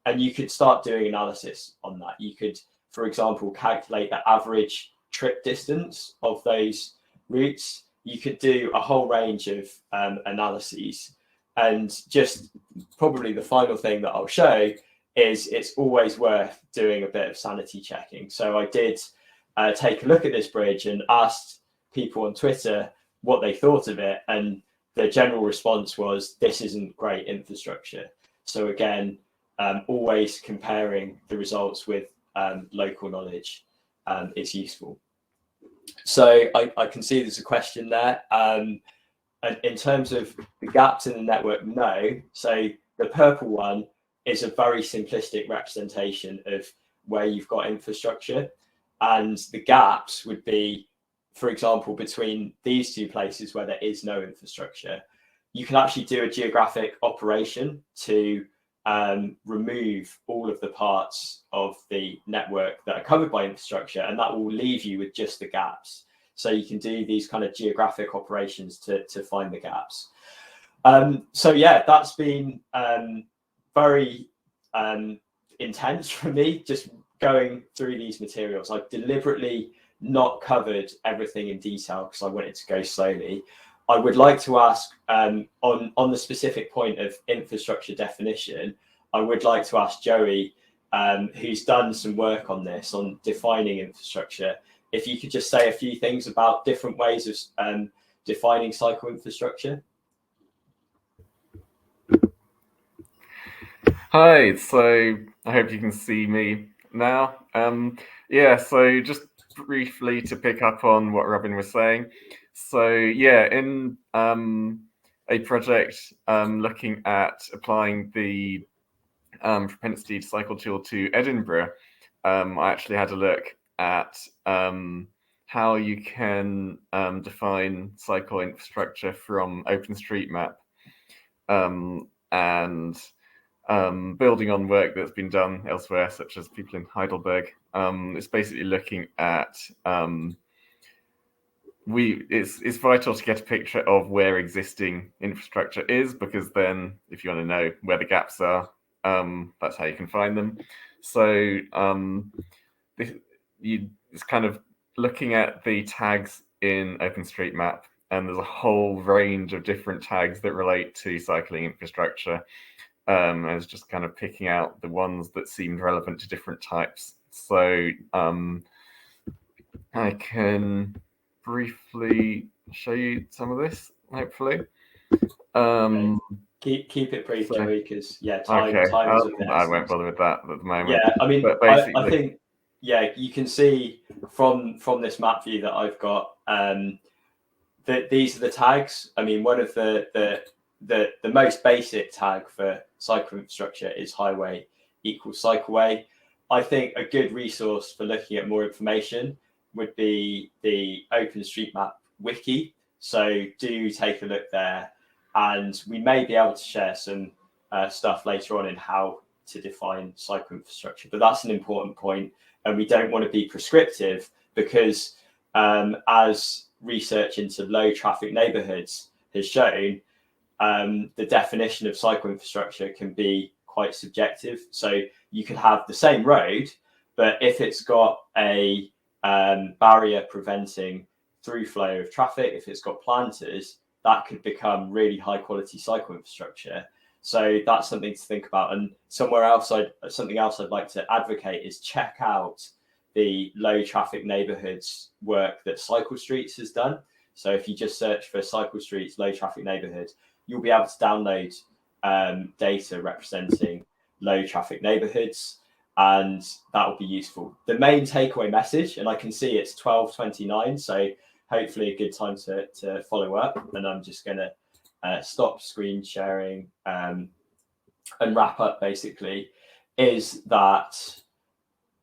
S1: And you could start doing analysis on that. You could, for example, calculate the average trip distance of those routes. You could do a whole range of analyses. And just probably the final thing that I'll show is it's always worth doing a bit of sanity checking. So I did take a look at this bridge and asked people on Twitter what they thought of it. And the general response was, this isn't great infrastructure. So again, always comparing the results with local knowledge is useful. So I can see there's a question there. In terms of the gaps in the network, no. So the purple one is a very simplistic representation of where you've got infrastructure. And the gaps would be, for example, between these two places where there is no infrastructure. You can actually do a geographic operation to remove all of the parts of the network that are covered by infrastructure, and that will leave you with just the gaps. So you can do these kind of geographic operations to find the gaps. So yeah, that's been very intense for me, just going through these materials. I've deliberately not covered everything in detail because I wanted to go slowly. I would like to ask, on the specific point of infrastructure definition, I would like to ask Joey, who's done some work on this, on defining infrastructure, if you could just say a few things about different ways of defining cycle infrastructure.
S2: Hi, so I hope you can see me now. Yeah, so just briefly to pick up on what Robin was saying. So yeah, in a project looking at applying the propensity to cycle tool to Edinburgh. I actually had a look at how you can define cycle infrastructure from OpenStreetMap, and building on work that's been done elsewhere, such as people in Heidelberg. It's basically looking at it's vital to get a picture of where existing infrastructure is, because then if you want to know where the gaps are, that's how you can find them. So it's kind of looking at the tags in OpenStreetMap, and there's a whole range of different tags that relate to cycling infrastructure. I was just kind of picking out the ones that seemed relevant to different types. So I can briefly show you some of this, hopefully.
S1: Keep it brief,
S2: So,
S1: Joey, because time
S2: okay.
S1: is of the
S2: I won't
S1: essence.
S2: bother with that at the moment.
S1: Yeah, I mean,
S2: but basically,
S1: I think you can see from this map view that I've got that these are the tags. I mean, one of the most basic tag for cycle infrastructure is highway equals cycleway. I think a good resource for looking at more information would be the OpenStreetMap wiki. So do take a look there, and we may be able to share some stuff later on in how to define cycle infrastructure. But that's an important point, and we don't want to be prescriptive, because as research into low traffic neighborhoods has shown, the definition of cycle infrastructure can be quite subjective. So you could have the same road, but if it's got a barrier preventing through flow of traffic, if it's got planters, that could become really high quality cycle infrastructure. So that's something to think about. And something else I'd like to advocate is check out the low traffic neighborhoods work that Cycle Streets has done. So if you just search for Cycle Streets low traffic neighborhood, you'll be able to download data representing low traffic neighborhoods, and that will be useful. The main takeaway message, and I can see it's 12:29, so hopefully a good time to follow up. And I'm just going to stop screen sharing and wrap up, basically, is that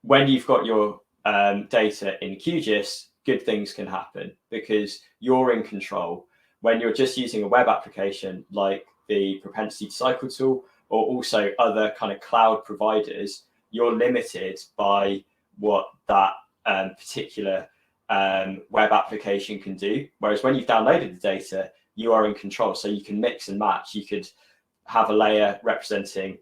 S1: when you've got your data in QGIS, good things can happen because you're in control. When you're just using a web application like the Propensity to Cycle tool, or also other kind of cloud providers, you're limited by what that particular web application can do. Whereas when you've downloaded the data, you are in control. So you can mix and match. You could have a layer representing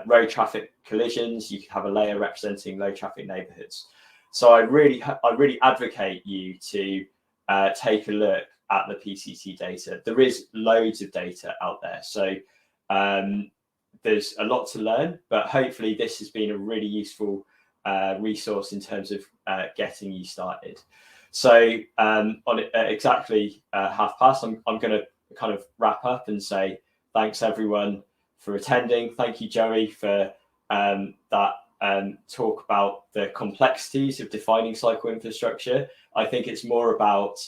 S1: road traffic collisions. You could have a layer representing low traffic neighborhoods. So I really advocate you to take a look at the PCT data. There is loads of data out there. So there's a lot to learn, but hopefully this has been a really useful resource in terms of getting you started. So on exactly past, I'm going to kind of wrap up and say thanks everyone for attending. Thank you, Joey, for that talk about the complexities of defining cycle infrastructure. I think it's more about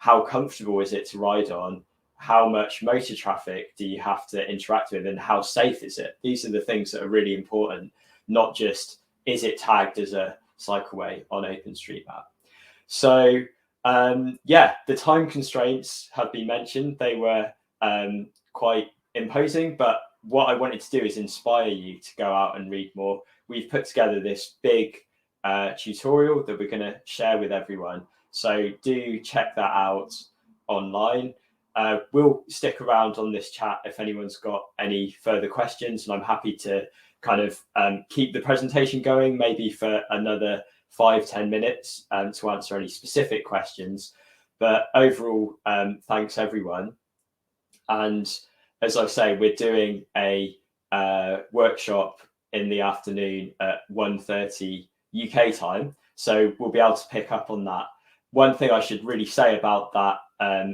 S1: how comfortable is it to ride on, how much motor traffic do you have to interact with, and how safe is it? These are the things that are really important, not just is it tagged as a cycleway on OpenStreetMap. So the time constraints have been mentioned. They were quite imposing, but what I wanted to do is inspire you to go out and read more. We've put together this big tutorial that we're going to share with everyone. So do check that out online. We'll stick around on this chat if anyone's got any further questions, and I'm happy to kind of keep the presentation going, maybe for another 5-10 minutes to answer any specific questions. But overall, thanks everyone. And as I say, we're doing a workshop in the afternoon at 1:30 UK time, so we'll be able to pick up on that. One thing I should really say about that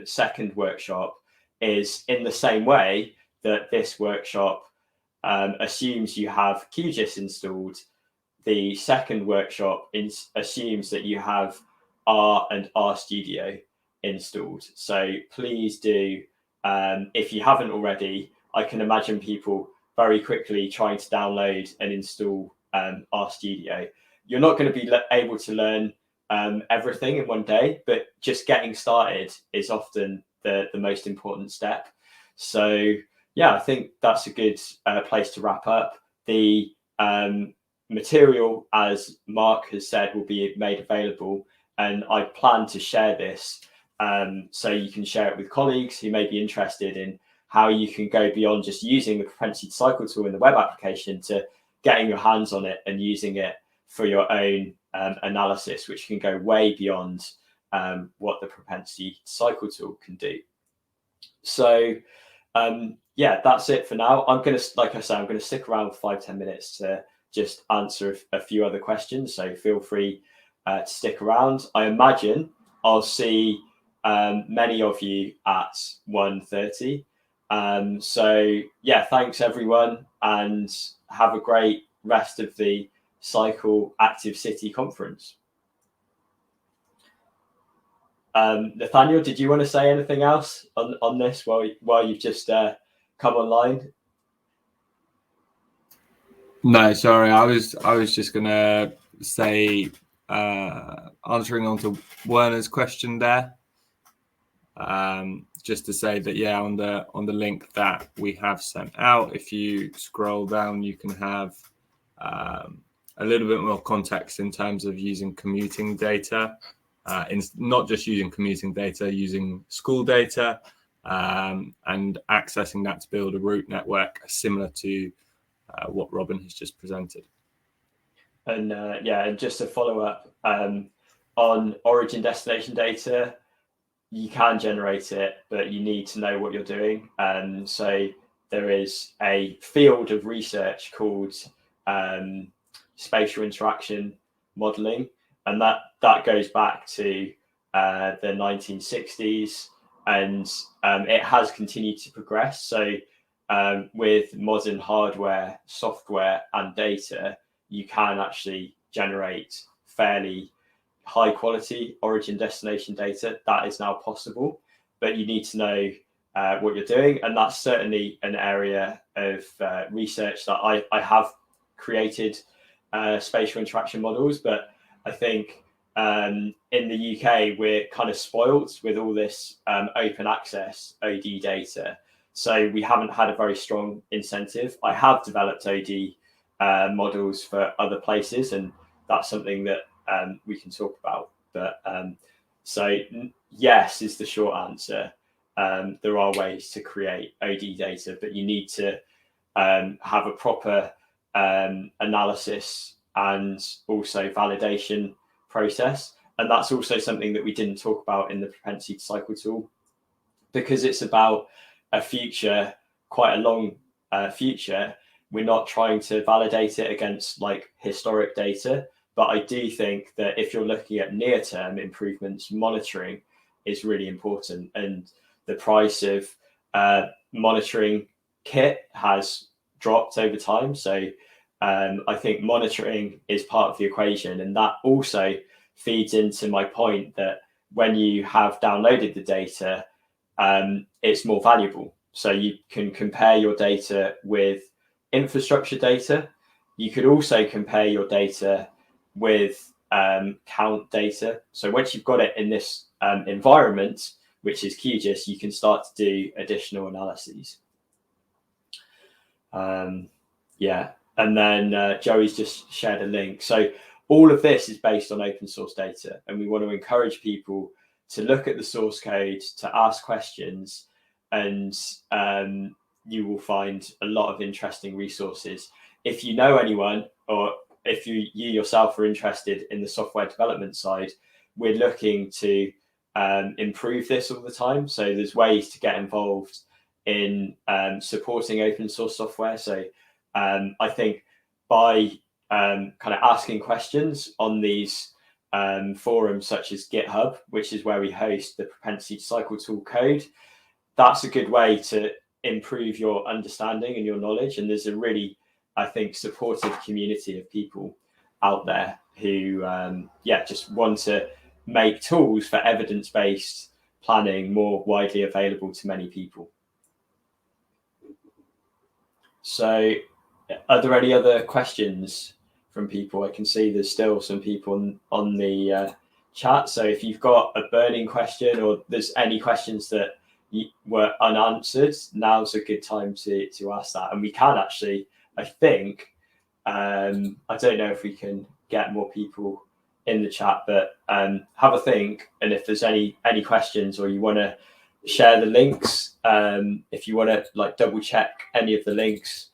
S1: second workshop is, in the same way that this workshop assumes you have QGIS installed, the second workshop assumes that you have R and RStudio installed. So please do if you haven't already, I can imagine people very quickly trying to download and install RStudio. You're not going to be able to learn everything in one day, but just getting started is often the most important step. So yeah, I think that's a good place to wrap up. The material, as Mark has said, will be made available, and I plan to share this so you can share it with colleagues who may be interested in how you can go beyond just using the propensity cycle tool in the web application to getting your hands on it and using it for your own analysis, which can go way beyond what the propensity cycle tool can do. So yeah, that's it for now. I'm going to, like I said, I'm going to stick around for 5-10 minutes to just answer a few other questions. So feel free to stick around. I imagine I'll see many of you at 1:30. So yeah, thanks everyone, and have a great rest of the Cycle Active City conference. Nathaniel, did you want to say anything else on this while you've just come online?
S3: No, sorry, I was just gonna say, answering on to Werner's question there, just to say that yeah, on the link that we have sent out, if you scroll down, you can have a little bit more context in terms of using commuting data, not just using commuting data, using school data, and accessing that to build a route network similar to what Robin has just presented.
S1: And yeah, and just to follow up on origin destination data, you can generate it, but you need to know what you're doing. So there is a field of research called spatial interaction modeling, and that goes back to the 1960s, and it has continued to progress. So with modern hardware, software, and data, you can actually generate fairly high quality origin destination data. That is now possible, but you need to know what you're doing, and that's certainly an area of research that I have created spatial interaction models. But I think in the UK we're kind of spoiled with all this open access OD data, so we haven't had a very strong incentive. I have developed OD models for other places, and that's something that we can talk about. But so yes is the short answer. There are ways to create OD data, but you need to have a proper analysis and also validation process. And that's also something that we didn't talk about in the propensity cycle tool, because it's about a future, quite a long future. We're not trying to validate it against like historic data, but I do think that if you're looking at near-term improvements, monitoring is really important. And the price of monitoring kit has dropped over time. So I think monitoring is part of the equation. And that also feeds into my point that when you have downloaded the data, it's more valuable. So you can compare your data with infrastructure data. You could also compare your data with count data. So once you've got it in this environment, which is QGIS, you can start to do additional analyses. Yeah, and then Joey's just shared a link. So all of this is based on open source data, and we want to encourage people to look at the source code, to ask questions, and you will find a lot of interesting resources. If you know anyone, or if you yourself are interested in the software development side, we're looking to improve this all the time. So there's ways to get involved in supporting open source software. So I think by kind of asking questions on these forums such as GitHub, which is where we host the propensity cycle tool code, that's a good way to improve your understanding and your knowledge. And there's a really, I think, supportive community of people out there who, yeah, just want to make tools for evidence-based planning more widely available to many people. So are there any other questions from people? I can see there's still some people on the chat. So if you've got a burning question or there's any questions that were unanswered, now's a good time to ask that. And we can actually, I think, I don't know if we can get more people in the chat, but have a think. And if there's any questions or you want to share the links, if you want to like double check any of the links,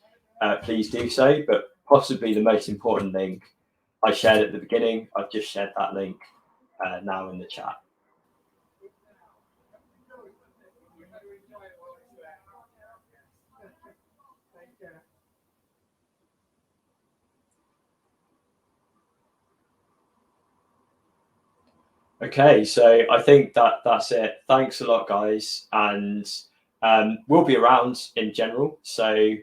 S1: please do so. But possibly the most important link I shared at the beginning, I've just shared that link now in the chat. Okay, so I think that's it. Thanks a lot, guys, and we'll be around in general. So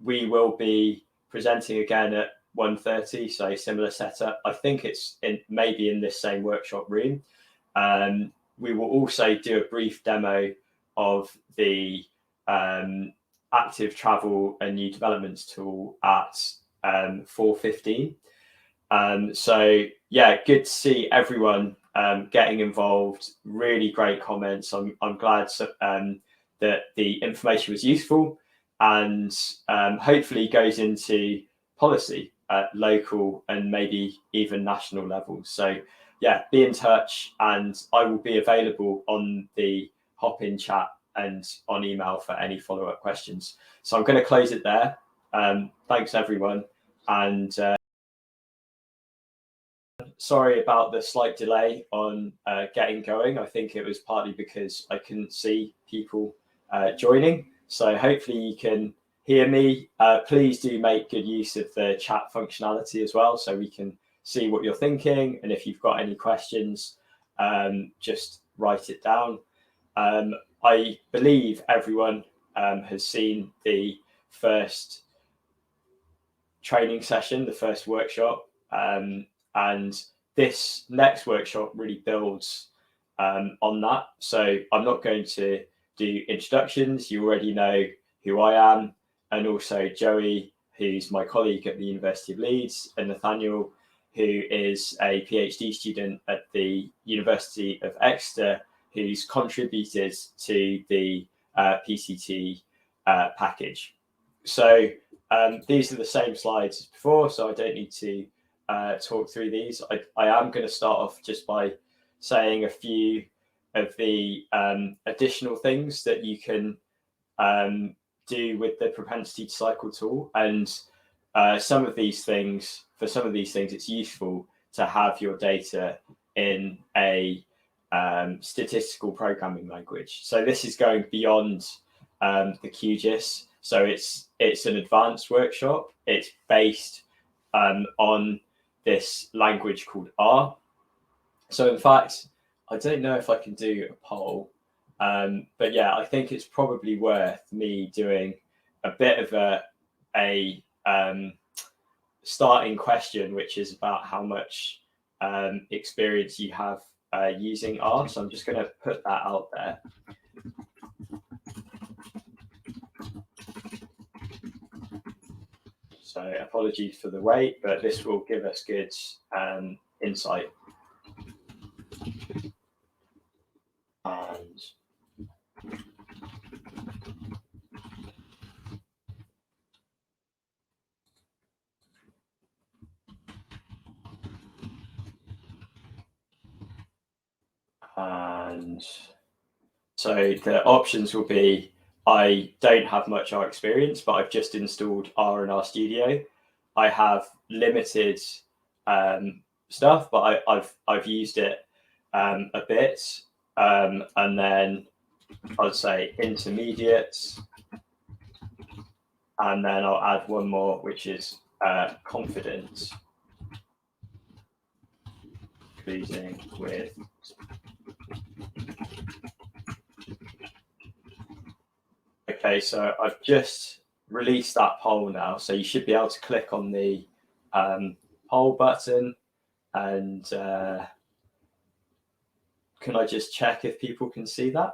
S1: we will be presenting again at 1:30, so similar setup. I think it's maybe in this same workshop room. We will also do a brief demo of the active travel and new developments tool at 4:15. So yeah, good to see everyone getting involved. Really great comments. I'm glad that the information was useful and hopefully goes into policy at local and maybe even national levels. So yeah, be in touch, and I will be available on the hop-in chat and on email for any follow-up questions. So I'm going to close it there. Thanks everyone, and sorry about the slight delay on getting going. I think it was partly because I couldn't see people joining. So hopefully you can hear me. Please do make good use of the chat functionality as well, so we can see what you're thinking. And if you've got any questions, just write it down. I believe everyone has seen the first training session, the first workshop. And this next workshop really builds on that. So I'm not going to do introductions. You already know who I am. And also Joey, who's my colleague at the University of Leeds, and Nathaniel, who is a PhD student at the University of Exeter, who's contributed to the PCT package. So these are the same slides as before, so I don't need to talk through these. I am going to start off just by saying a few of the additional things that you can do with the propensity to cycle tool. And for some of these things, it's useful to have your data in a statistical programming language. So this is going beyond the QGIS. So it's an advanced workshop. It's based on this language called R. So in fact, I don't know if I can do a poll, but yeah, I think it's probably worth me doing a bit of a starting question, which is about how much experience you have using R. So I'm just going to put that out there. So apologies for the wait, but this will give us good insight. And so the options will be, I don't have much R experience, but I've just installed R in RStudio. I have limited stuff, but I've used it a bit. And then I'd say intermediate. And then I'll add one more, which is confident. Cruising with okay, so I've just released that poll now, so you should be able to click on the poll button and can I just check if people can see that?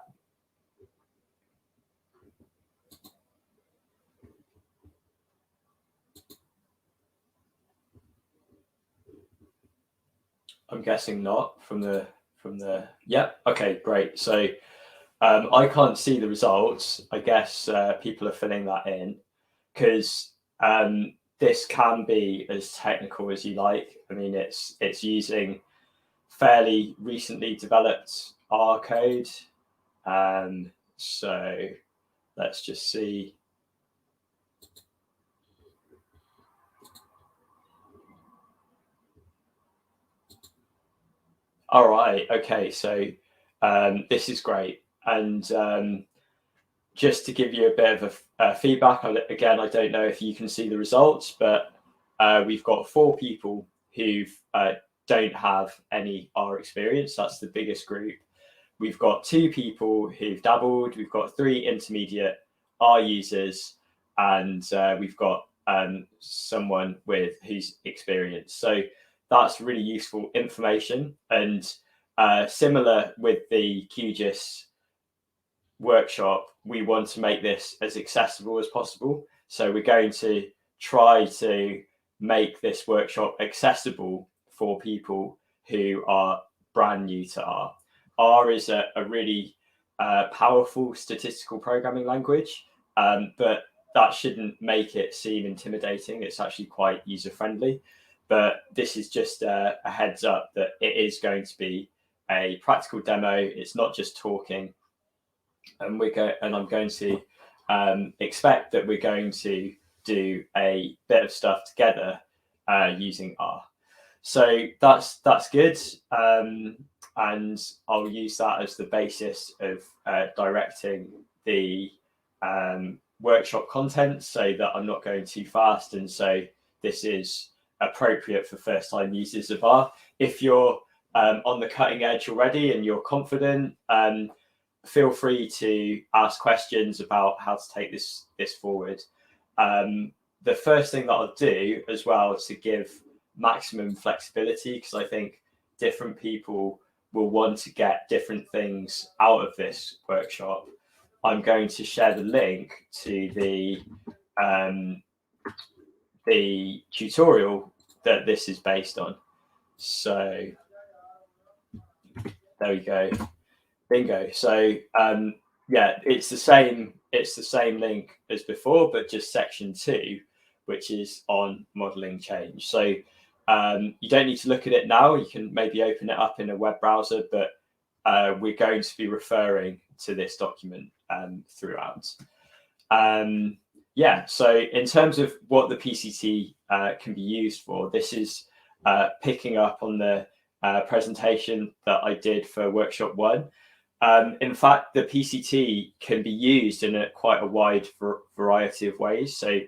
S1: I'm guessing not from the yeah. Okay, great. So I can't see the results. I guess people are filling that in, because this can be as technical as you like. I mean, it's using fairly recently developed R code. So let's just see. All right. Okay. So this is great. And just to give you a bit of a feedback, again, I don't know if you can see the results, but we've got 4 people who don't have any R experience. That's the biggest group. We've got 2 people who've dabbled. We've got 3 intermediate R users, and we've got someone who's experienced. So that's really useful information. And similar with the QGIS workshop, we want to make this as accessible as possible. So we're going to try to make this workshop accessible for people who are brand new to R. R is a really powerful statistical programming language, but that shouldn't make it seem intimidating. It's actually quite user-friendly. But this is just a heads up that it is going to be a practical demo. It's not just talking. And I'm going to expect that we're going to do a bit of stuff together using R. So that's good. And I'll use that as the basis of directing the workshop content, so that I'm not going too fast. And so this is appropriate for first-time users of R. If you're on the cutting edge already and you're confident, feel free to ask questions about how to take this forward. The first thing that I'll do as well is to give maximum flexibility, because I think different people will want to get different things out of this workshop. I'm going to share the link to the tutorial that this is based on. So there we go. Bingo. So yeah, it's the same link as before, but just section 2, which is on modeling change. So you don't need to look at it now. You can maybe open it up in a web browser, but we're going to be referring to this document throughout. Yeah, so in terms of what the PCT can be used for, this is picking up on the presentation that I did for workshop 1. In fact, the PCT can be used in quite a wide variety of ways. So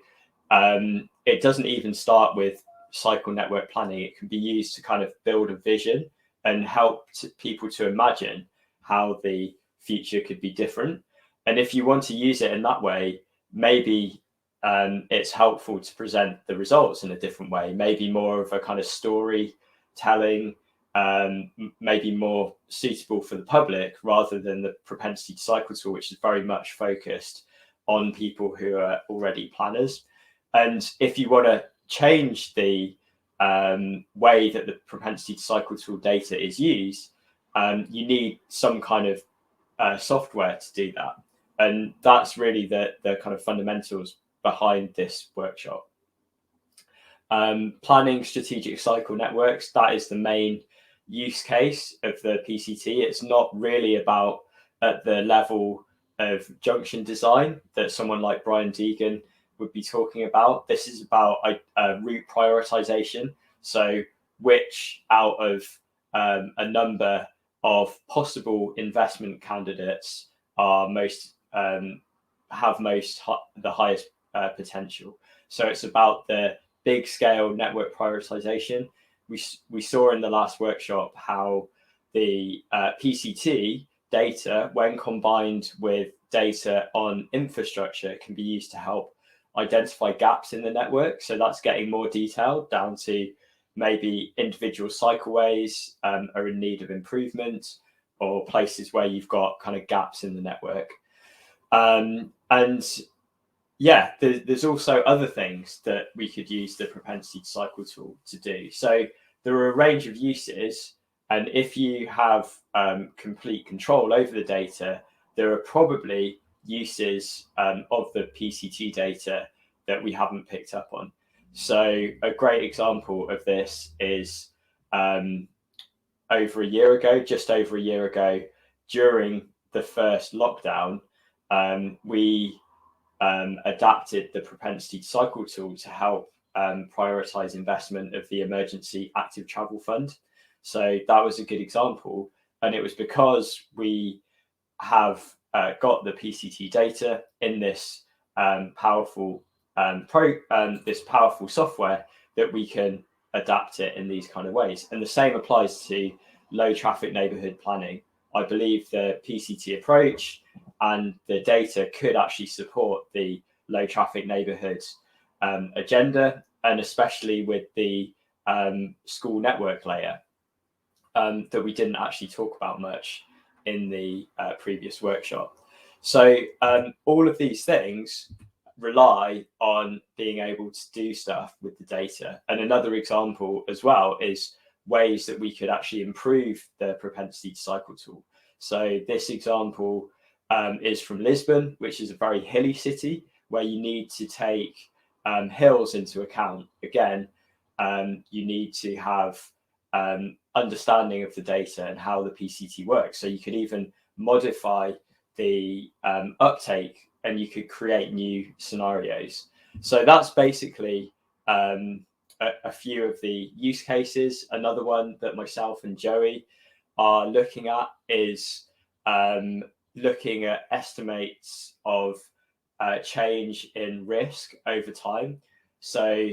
S1: it doesn't even start with cycle network planning. It can be used to kind of build a vision and help people to imagine how the future could be different. And if you want to use it in that way, maybe it's helpful to present the results in a different way, maybe more of a kind of storytelling, maybe more suitable for the public, rather than the propensity to cycle tool, which is very much focused on people who are already planners. And if you want to change the way that the propensity to cycle tool data is used, you need some kind of software to do that. And that's really the kind of fundamentals behind this workshop. Planning strategic cycle networks, that is the main use case of the PCT. It's not really about at the level of junction design that someone like Brian Deegan would be talking about. This is about route prioritization. So which out of a number of possible investment candidates are the highest potential. So it's about the big scale network prioritization. We saw in the last workshop how the PCT data, when combined with data on infrastructure, can be used to help identify gaps in the network. So that's getting more detailed down to maybe individual cycleways are in need of improvement, or places where you've got kind of gaps in the network. And yeah, there's also other things that we could use the propensity to cycle tool to do. So there are a range of uses, and if you have complete control over the data, there are probably uses of the PCT data that we haven't picked up on. So a great example of this is just over a year ago, during the first lockdown, we adapted the propensity to cycle tool to help prioritize investment of the emergency active travel fund. So that was a good example, and it was because we have got the PCT data in this powerful software that we can adapt it in these kind of ways. And the same applies to low traffic neighborhood planning. I believe the PCT approach and the data could actually support the low traffic neighborhoods agenda, and especially with the school network layer that we didn't actually talk about much in the previous workshop. So all of these things rely on being able to do stuff with the data. And another example as well is ways that we could actually improve the propensity to cycle tool. So this example is from Lisbon, which is a very hilly city where you need to take hills into account. Again, you need to have understanding of the data and how the PCT works. So you could even modify the uptake, and you could create new scenarios. So that's basically a few of the use cases. Another one that myself and Joey are looking at is looking at estimates of change in risk over time. So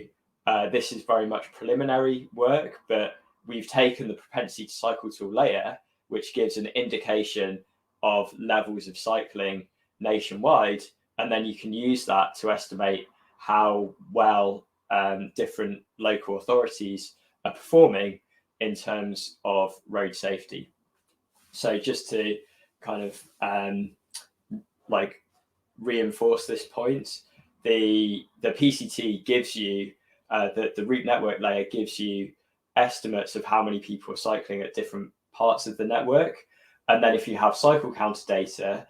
S1: this is very much preliminary work, but we've taken the propensity to cycle tool layer, which gives an indication of levels of cycling nationwide, and then you can use that to estimate how well different local authorities are performing in terms of road safety. So just to kind of reinforce this point, the PCT gives you the route network layer gives you estimates of how many people are cycling at different parts of the network, and then if you have cycle counter data,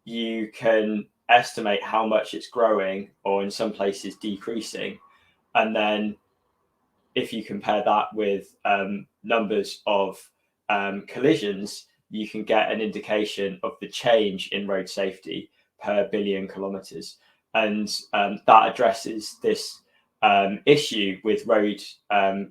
S1: you can estimate how much it's growing, or in some places decreasing. And then if you compare that with numbers of collisions, you can get an indication of the change in road safety per billion kilometers. And that addresses this issue with road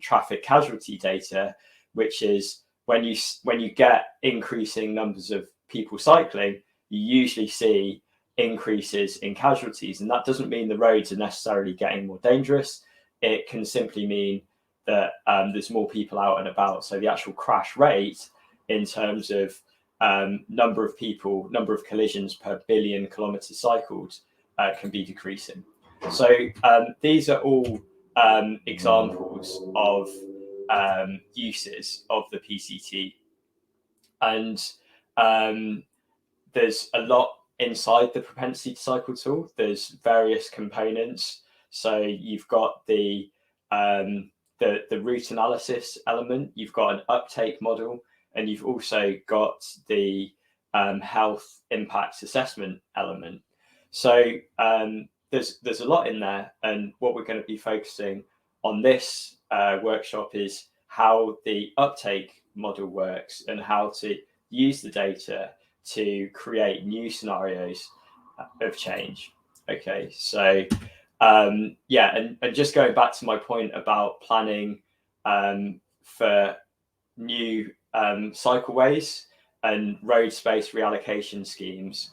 S1: traffic casualty data, which is when you get increasing numbers of people cycling, you usually see increases in casualties. And that doesn't mean the roads are necessarily getting more dangerous. It can simply mean that there's more people out and about. So the actual crash rate in terms of number of collisions per billion kilometers cycled can be decreasing. So these are all examples of uses of the PCT. And there's a lot inside the propensity to cycle tool. There's various components. So you've got the route analysis element, you've got an uptake model, and you've also got the health impact assessment element. So there's a lot in there, and what we're going to be focusing on this workshop is how the uptake model works and how to use the data to create new scenarios of change. Okay, so yeah, and just going back to my point about planning for new cycleways and road space reallocation schemes,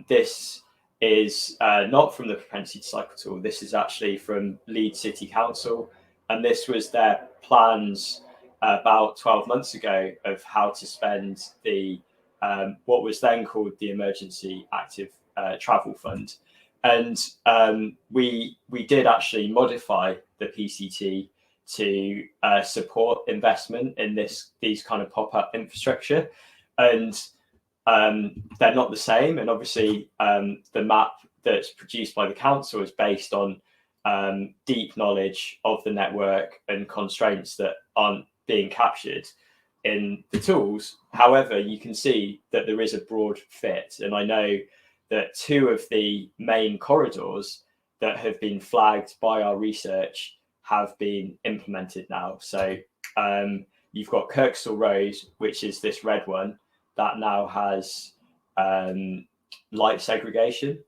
S1: this is not from the propensity to cycle tool. This is actually from Leeds City Council, and this was their plans about 12 months ago of how to spend the what was then called the Emergency Active Travel Fund. And we did actually modify the PCT to support investment in these kind of pop-up infrastructure. and they're not the same. And obviously, the map that's produced by the council is based on deep knowledge of the network and constraints that aren't being captured in the tools. However, you can see that there is a broad fit, and I know that 2 of the main corridors that have been flagged by our research have been implemented now. So you've got Kirkstall Road, which is this red one that now has light segregation,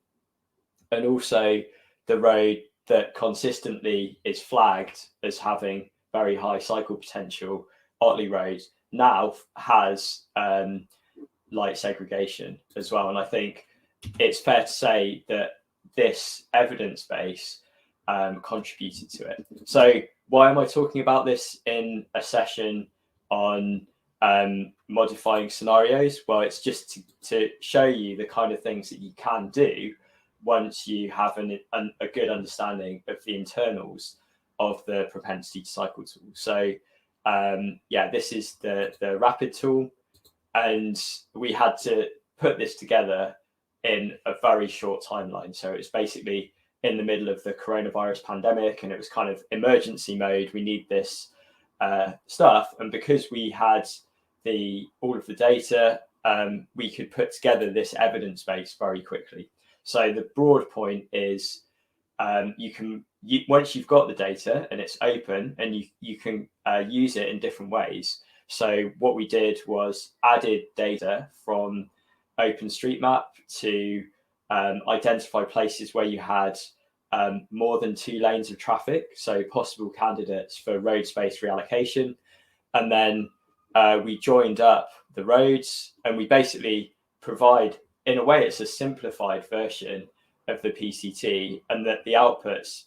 S1: and also the road that consistently is flagged as having very high cycle potential, Otley Road, now has light segregation as well. And I think it's fair to say that this evidence base contributed to it. So why am I talking about this in a session on modifying scenarios? Well, it's just to show you the kind of things that you can do once you have a good understanding of the internals of the propensity to cycle tool. So this is the rapid tool, and we had to put this together in a very short timeline. So it's basically in the middle of the coronavirus pandemic, and it was kind of emergency mode. We need this stuff, and because we had all of the data, we could put together this evidence base very quickly. So the broad point is once you've got the data and it's open, and you can use it in different ways. So what we did was added data from OpenStreetMap to identify places where you had more than 2 lanes of traffic, so possible candidates for road space reallocation. And then we joined up the roads, and we basically provide, in a way, it's a simplified version of the PCT, and that the outputs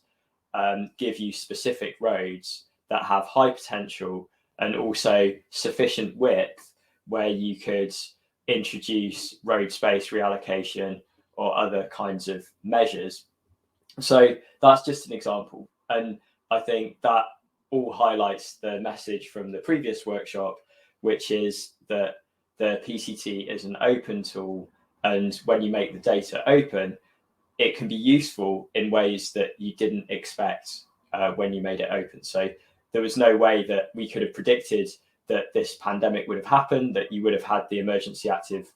S1: give you specific roads that have high potential and also sufficient width where you could introduce road space reallocation or other kinds of measures. So that's just an example. And I think that all highlights the message from the previous workshop, which is that the PCT is an open tool. And when you make the data open, it can be useful in ways that you didn't expect when you made it open. So there was no way that we could have predicted that this pandemic would have happened, that you would have had the emergency active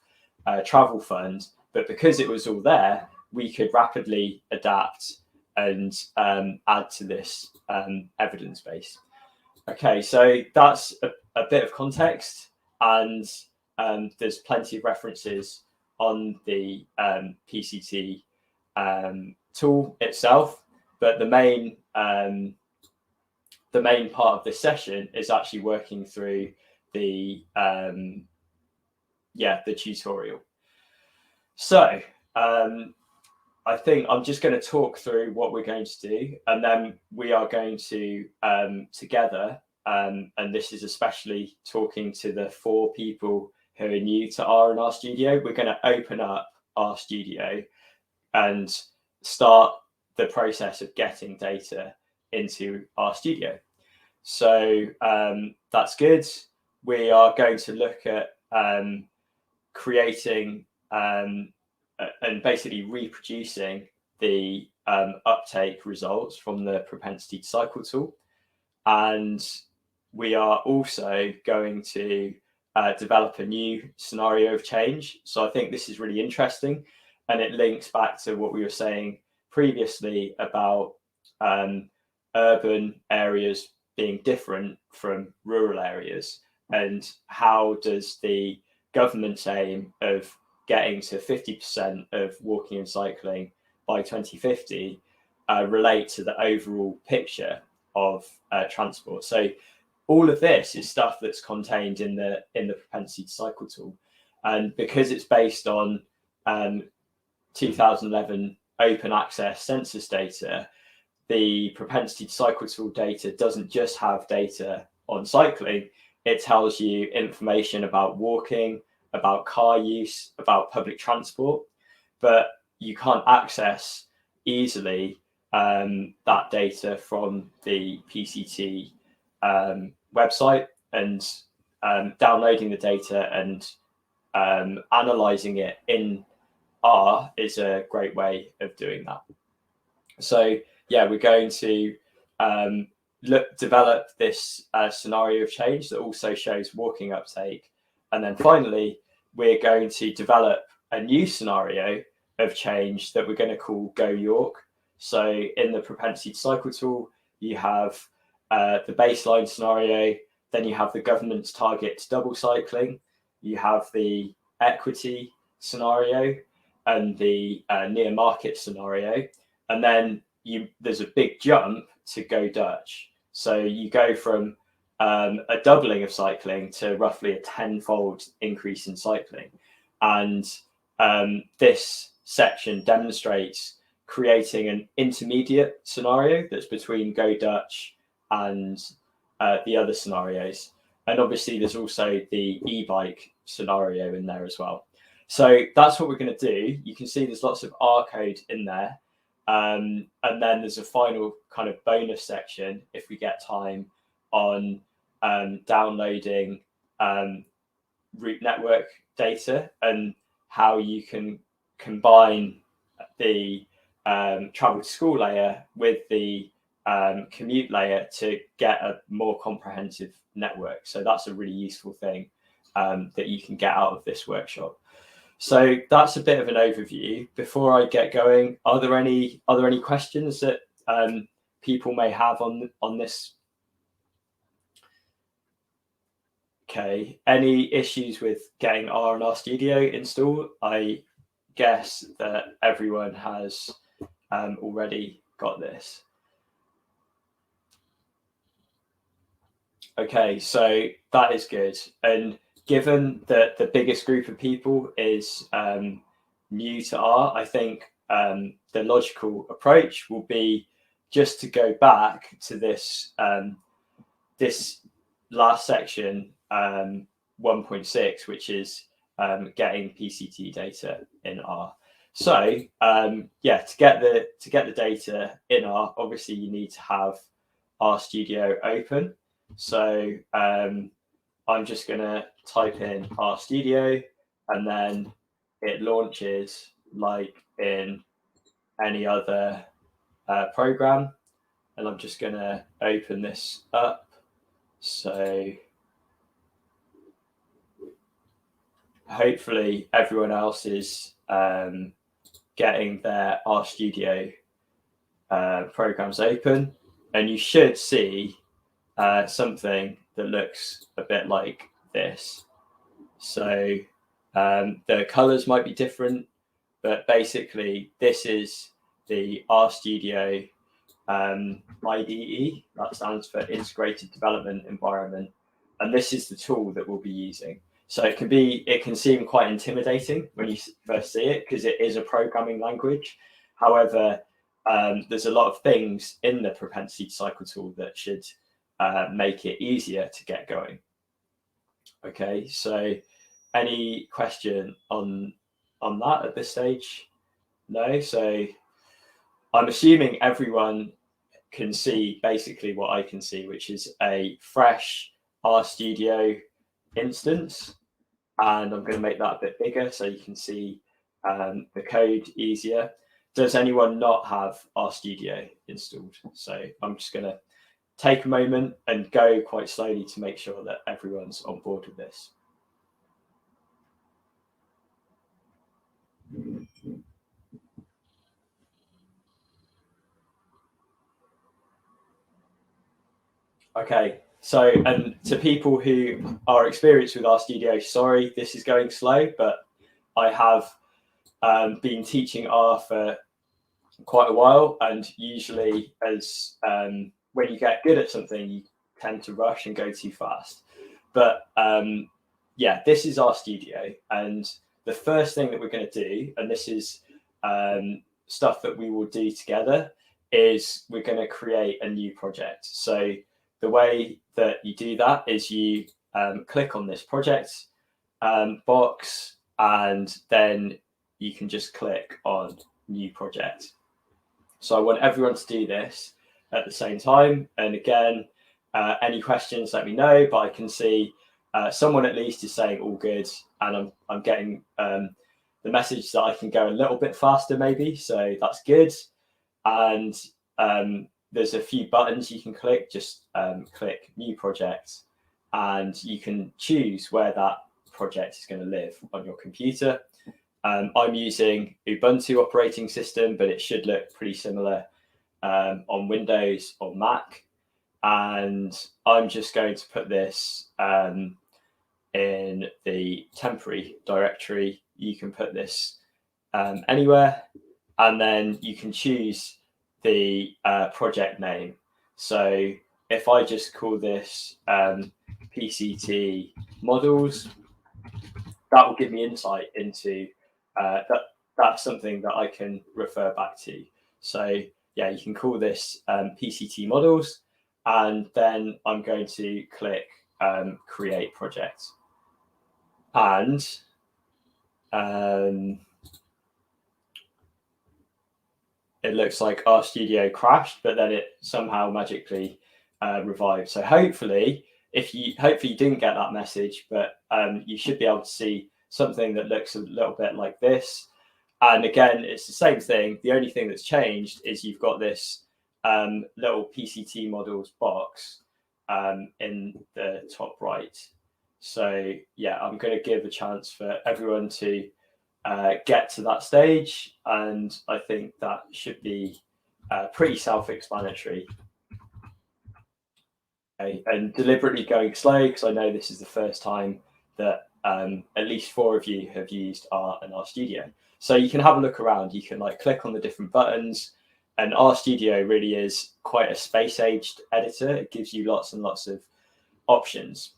S1: travel fund. But because it was all there, we could rapidly adapt and add to this evidence base. Okay, so that's a bit of context, and there's plenty of references on the PCT tool itself. But the main part of this session is actually working through the tutorial. So I think I'm just going to talk through what we're going to do, and then we are going to together, and this is especially talking to the 4 people who are new to R&R Studio, we're going to open up R Studio and start the process of getting data into R Studio. So that's good. We are going to look at creating and basically reproducing the uptake results from the propensity to cycle tool. And we are also going to develop a new scenario of change. So I think this is really interesting, and it links back to what we were saying previously about urban areas being different from rural areas, and how does the government's aim of getting to 50% of walking and cycling by 2050 relate to the overall picture of transport. So all of this is stuff that's contained in the propensity to cycle tool, and because it's based on 2011 open access census data, the propensity to cycle tool data doesn't just have data on cycling. It tells you information about walking, about car use, about public transport, but you can't access easily that data from the PCT website, and downloading the data and analyzing it in R is a great way of doing that. So yeah, we're going to develop this scenario of change that also shows walking uptake. And then finally, we're going to develop a new scenario of change that we're going to call Go York. So in the propensity to cycle tool, you have the baseline scenario, then you have the government's target to double cycling, you have the equity scenario and the near market scenario, and then there's a big jump to Go Dutch. So you go from a doubling of cycling to roughly a 10-fold increase in cycling. And this section demonstrates creating an intermediate scenario that's between Go Dutch and the other scenarios. And obviously there's also the e-bike scenario in there as well. So that's what we're going to do. You can see there's lots of R code in there. And then there's a final kind of bonus section, if we get time, on downloading route network data and how you can combine the travel to school layer with the commute layer to get a more comprehensive network. So that's a really useful thing that you can get out of this workshop. So that's a bit of an overview. Before I get going, are there any questions that people may have on this? Okay, any issues with getting R and RStudio installed? I guess that everyone has already got this. Okay, so that is good. And given that the biggest group of people is new to R, I think the logical approach will be just to go back to this this last section, 1.6, which is getting PCT data in R. So yeah, to get the data in R, obviously you need to have RStudio open. So I'm just going to type in RStudio, and then it launches like in any other program. And I'm just going to open this up. So hopefully everyone else is getting their RStudio programs open, and you should see something that looks a bit like this. So the colors might be different, but basically this is the RStudio IDE. That stands for Integrated Development Environment, and this is the tool that we'll be using. So it can seem quite intimidating when you first see it because it is a programming language. However, there's a lot of things in the propensity to cycle tool that should make it easier to get going. Okay, so any question on that at this stage? No? So I'm assuming everyone can see basically what I can see, which is a fresh RStudio instance. And I'm going to make that a bit bigger so you can see the code easier. Does anyone not have RStudio installed? So I'm just going to take a moment and go quite slowly to make sure that everyone's on board with this. Okay, so and to people who are experienced with RStudio, sorry, this is going slow, but I have been teaching R for quite a while, and usually as when you get good at something, you tend to rush and go too fast. But yeah, this is RStudio, and the first thing that we're going to do, and this is stuff that we will do together, is we're going to create a new project. So the way that you do that is you click on this project box, and then you can just click on new project. So I want everyone to do this at the same time. And again, any questions, let me know, but I can see someone at least is saying all good, and I'm getting the message that I can go a little bit faster maybe, so that's good. And there's a few buttons you can click. Just click new project, and you can choose where that project is going to live on your computer. I'm using Ubuntu operating system, but it should look pretty similar on Windows or Mac. And I'm just going to put this in the temporary directory. You can put this anywhere, and then you can choose the project name. So if I just call this PCT models, that will give me insight into that's something that I can refer back to. So yeah, you can call this PCT models, and then I'm going to click create project. And it looks like RStudio crashed, but then it somehow magically revived. So hopefully you didn't get that message, but you should be able to see something that looks a little bit like this. And again, it's the same thing. The only thing that's changed is you've got this little PCT models box in the top right. So yeah, I'm going to give a chance for everyone to get to that stage, and I think that should be pretty self-explanatory. Okay, and deliberately going slow because I know this is the first time that at least 4 of you have used R and RStudio. So you can have a look around. You can like click on the different buttons, and RStudio really is quite a space-aged editor. It gives you lots and lots of options.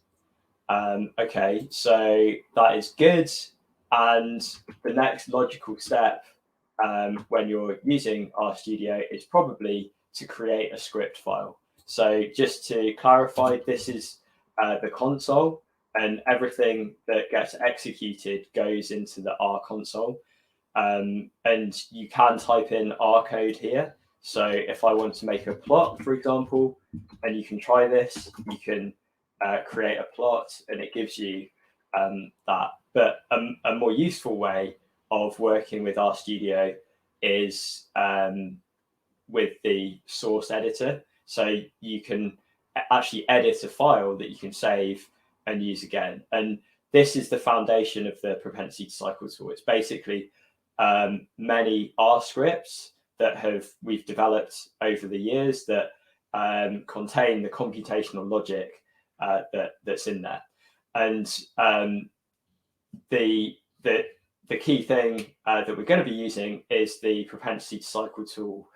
S1: Okay, so that is good. And the next logical step when you're using RStudio is probably to create a script file. So just to clarify, this is the console, and everything that gets executed goes into the R console. And you can type in R code here. So if I want to make a plot, for example, and you can try this, you can create a plot, and it gives you that. But a more useful way of working with RStudio is with the source editor. So you can actually edit a file that you can save and use again. And this is the foundation of the propensity to cycle tool. It's basically many R scripts that we've developed over the years that contain the computational logic that's in there. And the key thing that we're going to be using is the propensity to cycle tool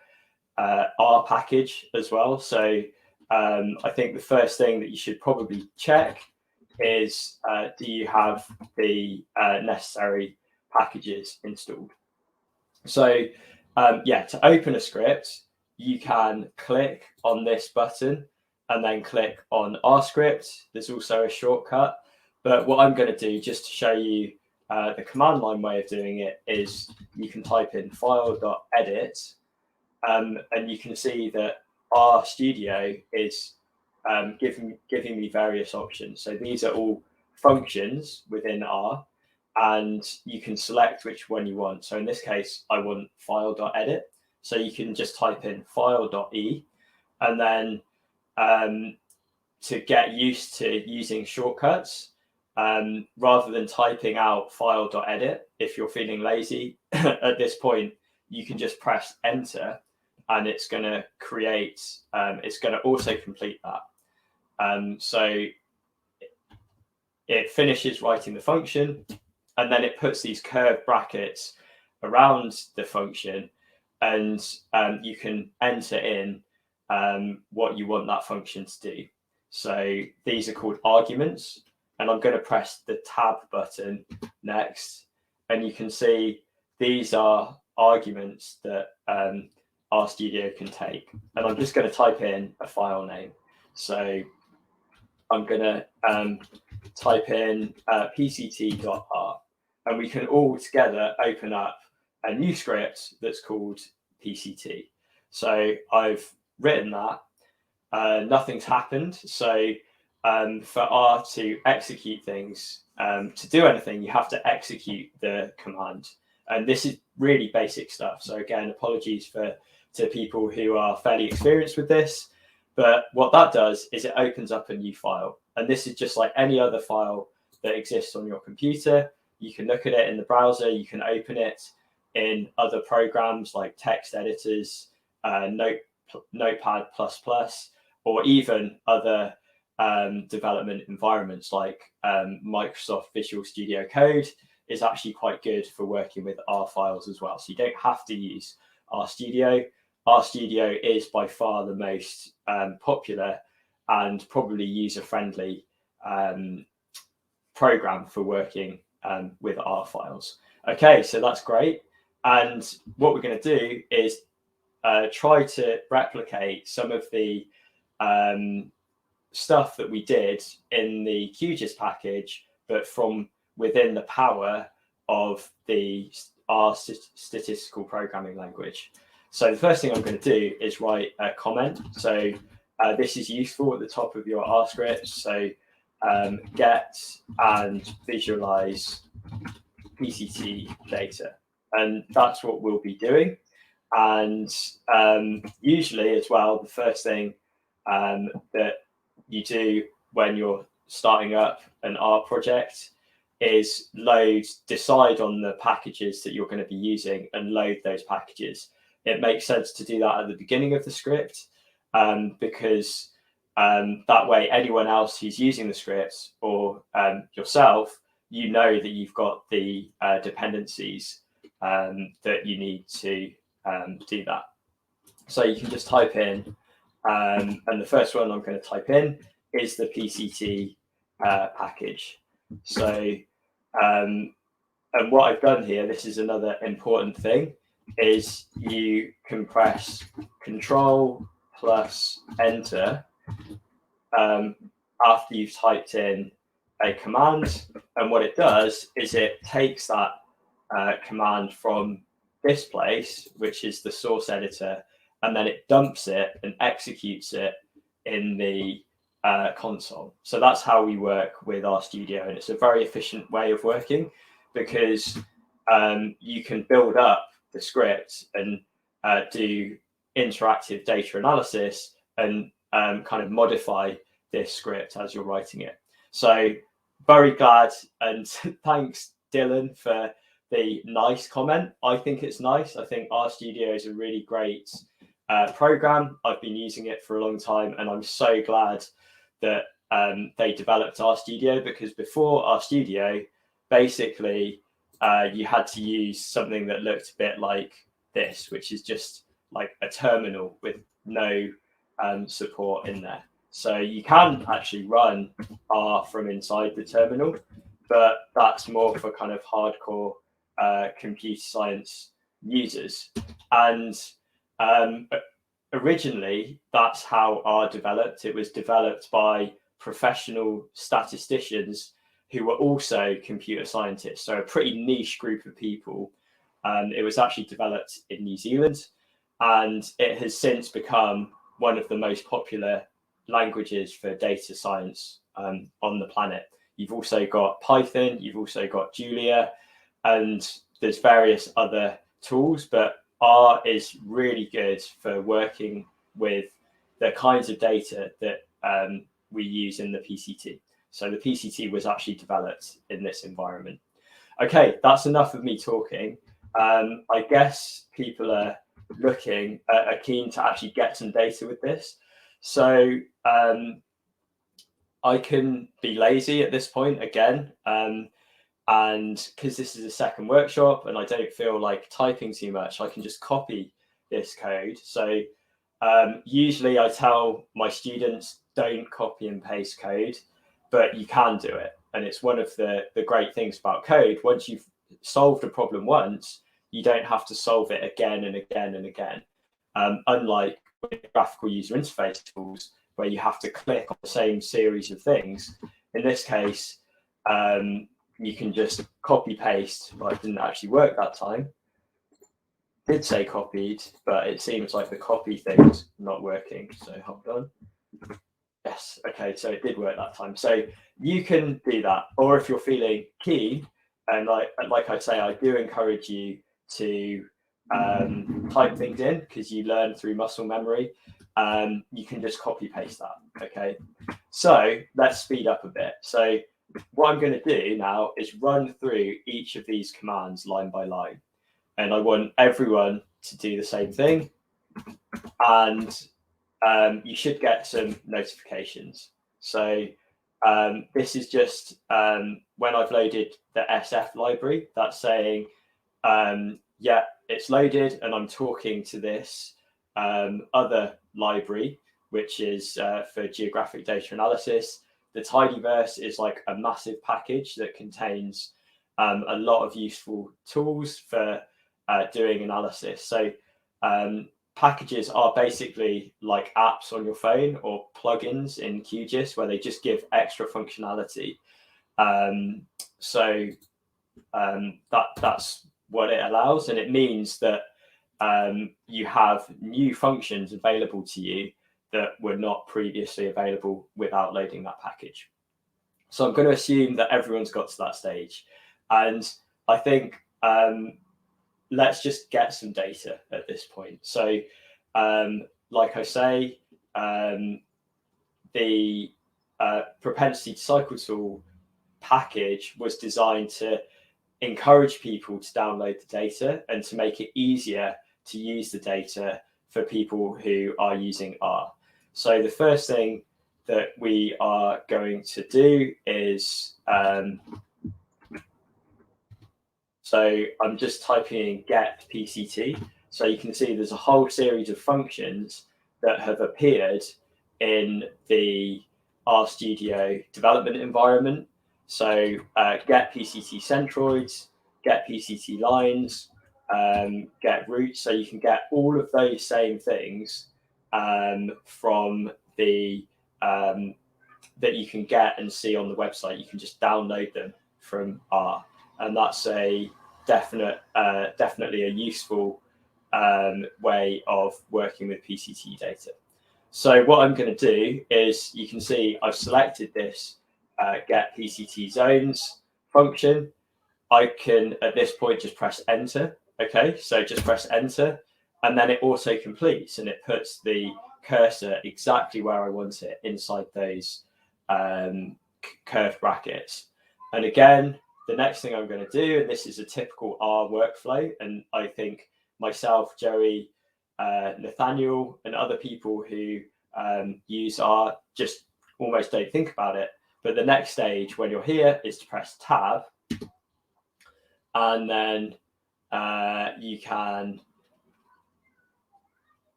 S1: R package as well. So I think the first thing that you should probably check is do you have the necessary packages installed? So yeah, to open a script, you can click on this button and then click on R script. There's also a shortcut, but what I'm going to do just to show you the command line way of doing it is you can type in file.edit, and you can see that RStudio is giving me various options. So these are all functions within R, and you can select which one you want. So in this case, I want file.edit. So you can just type in file.e, and then to get used to using shortcuts, rather than typing out file.edit, if you're feeling lazy at this point, you can just press enter, and it's going to create, it's going to also complete that. So it finishes writing the function, and then it puts these curved brackets around the function, and you can enter in what you want that function to do. So these are called arguments, and I'm going to press the tab button next, and you can see these are arguments that RStudio can take. And I'm just going to type in a file name. So I'm going to type in pct.r, and we can all together open up a new script that's called PCT. So I've written that. Nothing's happened. So for R to execute things, to do anything, you have to execute the command. And this is really basic stuff. So again, apologies to people who are fairly experienced with this. But what that does is it opens up a new file. And this is just like any other file that exists on your computer. You can look at it in the browser. You can open it in other programs like text editors, Notepad++, or even other development environments like Microsoft Visual Studio Code is actually quite good for working with R files as well. So you don't have to use RStudio. RStudio is by far the most popular and probably user-friendly program for working with R files. Okay, so that's great. And what we're going to do is try to replicate some of the stuff that we did in the QGIS package, but from within the power of the R statistical programming language. So the first thing I'm going to do is write a comment. So this is useful at the top of your R script. So get and visualize PCT data. And that's what we'll be doing. And usually as well, the first thing that you do when you're starting up an R project is decide on the packages that you're going to be using and load those packages. It makes sense to do that at the beginning of the script because that way anyone else who's using the script or yourself, you know that you've got the dependencies that you need to do that. So you can just type in, and the first one I'm going to type in is the PCT package. So, and what I've done here, this is another important thing, is you can press Control plus Enter after you've typed in a command. And what it does is it takes that command from this place, which is the source editor, and then it dumps it and executes it in the console. So that's how we work with RStudio, and it's a very efficient way of working because you can build up the script and do interactive data analysis and kind of modify this script as you're writing it. So very glad, and thanks Dylan for the nice comment. I think it's nice. I think RStudio is a really great program. I've been using it for a long time, and I'm so glad that they developed RStudio, because before RStudio, basically you had to use something that looked a bit like this, which is just like a terminal with no support in there. So you can actually run R from inside the terminal, but that's more for kind of hardcore computer science users. And originally, that's how R developed. It was developed by professional statisticians who were also computer scientists, so a pretty niche group of people. It was actually developed in New Zealand, and it has since become one of the most popular languages for data science on the planet. You've also got Python, you've also got Julia, and there's various other tools, but R is really good for working with the kinds of data that we use in the PCT. So the PCT was actually developed in this environment. Okay, that's enough of me talking. I guess people are keen to actually get some data with this. So I can be lazy at this point again, and because this is a second workshop and I don't feel like typing too much, I can just copy this code. So usually I tell my students, don't copy and paste code, but you can do it. And it's one of the great things about code. Once you've solved a problem once, you don't have to solve it again and again and again. Unlike with graphical user interface tools, where you have to click on the same series of things. In this case, you can just copy paste. Well, it didn't actually work that time. It did say copied, but it seems like the copy thing's not working. So hold on. Yes, okay, so it did work that time. So you can do that, or if you're feeling keen, and like I say, I do encourage you to type things in because you learn through muscle memory. You can just copy paste that. Okay, so let's speed up a bit. So what I'm going to do now is run through each of these commands line by line, and I want everyone to do the same thing, and you should get some notifications. So this is just when I've loaded the SF library, that's saying, yeah, it's loaded, and I'm talking to this other library, which is for geographic data analysis. The tidyverse is like a massive package that contains a lot of useful tools for doing analysis. So packages are basically like apps on your phone or plugins in QGIS where they just give extra functionality. That's what it allows, and it means that you have new functions available to you that were not previously available without loading that package. So I'm going to assume that everyone's got to that stage, and I think let's just get some data at this point. So like I say, the propensity to cycle tool package was designed to encourage people to download the data and to make it easier to use the data for people who are using R. So the first thing that we are going to do is, so I'm just typing in get PCT. So you can see there's a whole series of functions that have appeared in the RStudio development environment. So get PCT centroids, get PCT lines, get routes. So you can get all of those same things from the that you can get and see on the website. You can just download them from R, and that's a definitely a useful way of working with PCT data. So what I'm going to do is, you can see I've selected this get PCT zones function. I can at this point just press enter. Okay, so just press enter, and then it auto completes and it puts the cursor exactly where I want it inside those curved brackets. And again, the next thing I'm going to do, and this is a typical R workflow, and I think myself, Joey, Nathaniel, and other people who use R just almost don't think about it. But the next stage when you're here is to press tab, and then you can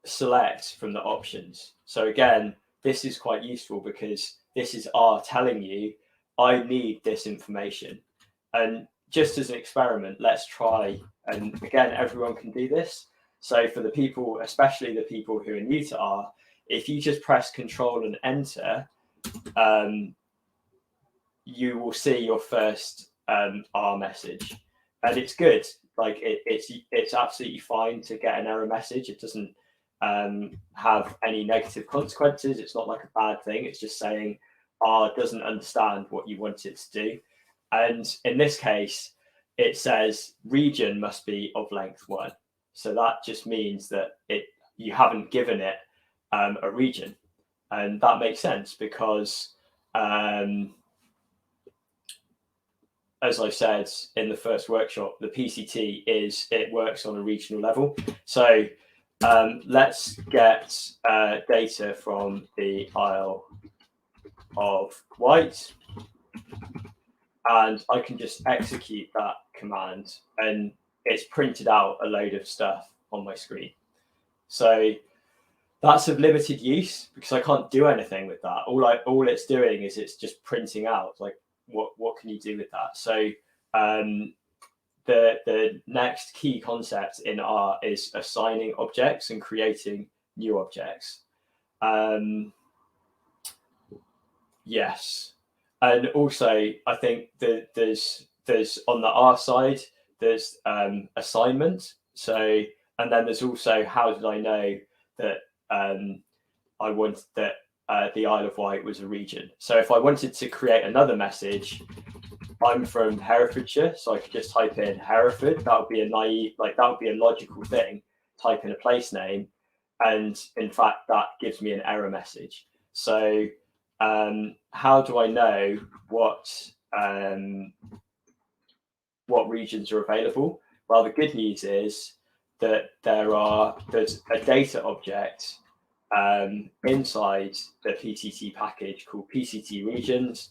S1: select from the options. So again, this is quite useful because this is R telling you, I need this information. And just as an experiment, let's try, and again, everyone can do this. So for the people, especially the people who are new to R, if you just press Control and Enter, you will see your first R message. And it's good. Like it's absolutely fine to get an error message. It doesn't have any negative consequences. It's not like a bad thing. It's just saying R doesn't understand what you want it to do. And in this case, it says region must be of length 1. So that just means that you haven't given it a region. And that makes sense because, as I said in the first workshop, the PCT it works on a regional level. So let's get data from the Isle of Wight. And I can just execute that command, and it's printed out a load of stuff on my screen. So that's of limited use because I can't do anything with that. All it's doing is it's just printing out. Like what can you do with that? So the next key concept in R is assigning objects and creating new objects. Yes. And also, I think that there's on the R side, there's assignment. So, and then there's also, how did I know that I want that the Isle of Wight was a region. So if I wanted to create another message, I'm from Herefordshire, so I could just type in Hereford. That would be a that would be a logical thing. Type in a place name, and in fact, that gives me an error message. So how do I know what regions are available? Well, the good news is that there's a data object inside the PCT package called PCT regions,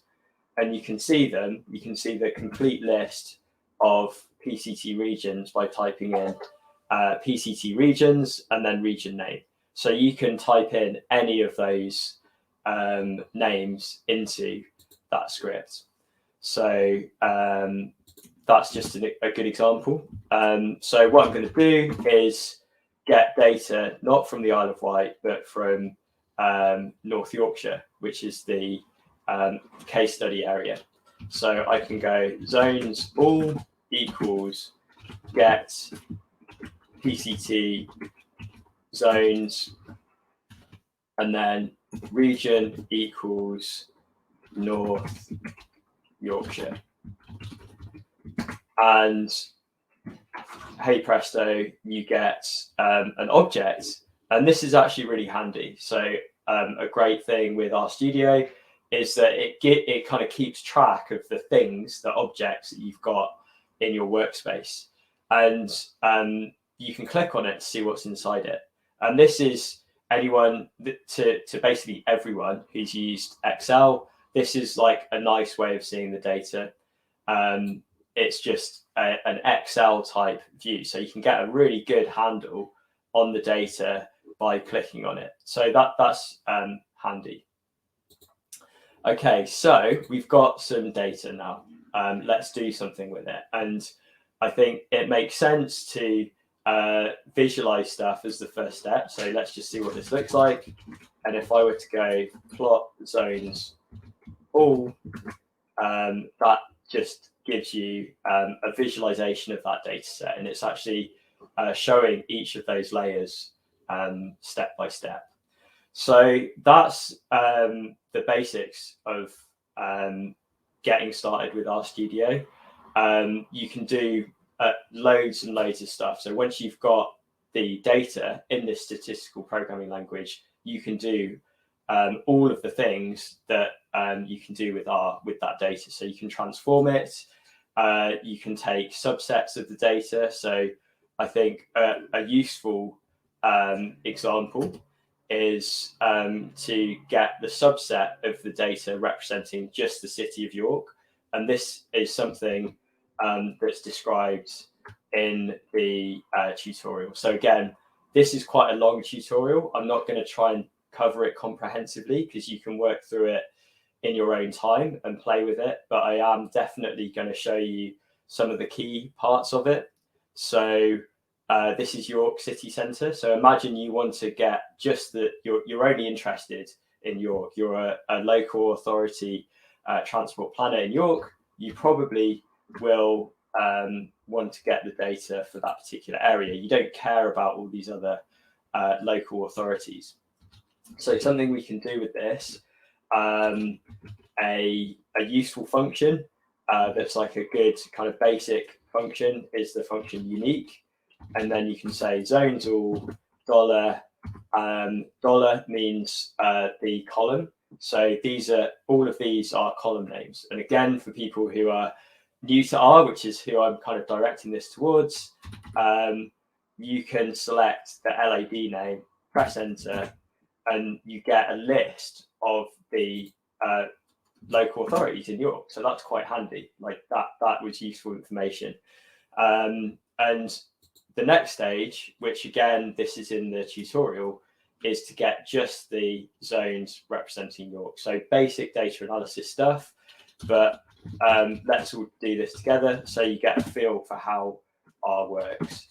S1: and you can see them. You can see the complete list of PCT regions by typing in PCT regions and then region name. So you can type in any of those names into that script. So that's just a good example. So what I'm going to do is get data not from the Isle of Wight, but from North Yorkshire, which is the case study area. So I can go zones all equals get PCT zones, and then region equals North Yorkshire. And hey presto, you get an object, and this is actually really handy. So a great thing with RStudio is that it kind of keeps track of the things, the objects that you've got in your workspace, and you can click on it to see what's inside it. And this is anyone to basically everyone who's used Excel. This is like a nice way of seeing the data. It's just an Excel type view, so you can get a really good handle on the data by clicking on it. So that's handy. Okay, so we've got some data now. Let's do something with it. And I think it makes sense to visualize stuff as the first step. So let's just see what this looks like. And if I were to go plot zones all, that just gives you a visualization of that data set. And it's actually showing each of those layers step by step. So that's the basics of getting started with RStudio. You can do loads and loads of stuff. So once you've got the data in this statistical programming language, you can do all of the things that you can do with that data. So you can transform it. You can take subsets of the data. So I think a useful example is to get the subset of the data representing just the city of York. And this is something that's described in the tutorial. So again, this is quite a long tutorial. I'm not going to try and cover it comprehensively because you can work through it in your own time and play with it. But I am definitely going to show you some of the key parts of it. So this is York city centre. So imagine you want to get just that you're only interested in York. You're a local authority transport planner in York. You probably will want to get the data for that particular area. You don't care about all these other local authorities. So something we can do with this, a useful function that's like a good kind of basic function is the function unique. And then you can say zones all dollar. Dollar means the column. So all of these are column names. And again, for people who are new to R, which is who I'm kind of directing this towards, you can select the LAD name, press enter, and you get a list of the local authorities in York. So that's quite handy. Like that was useful information. And the next stage, which again, this is in the tutorial, is to get just the zones representing York. So basic data analysis stuff, but let's all do this together so you get a feel for how R works.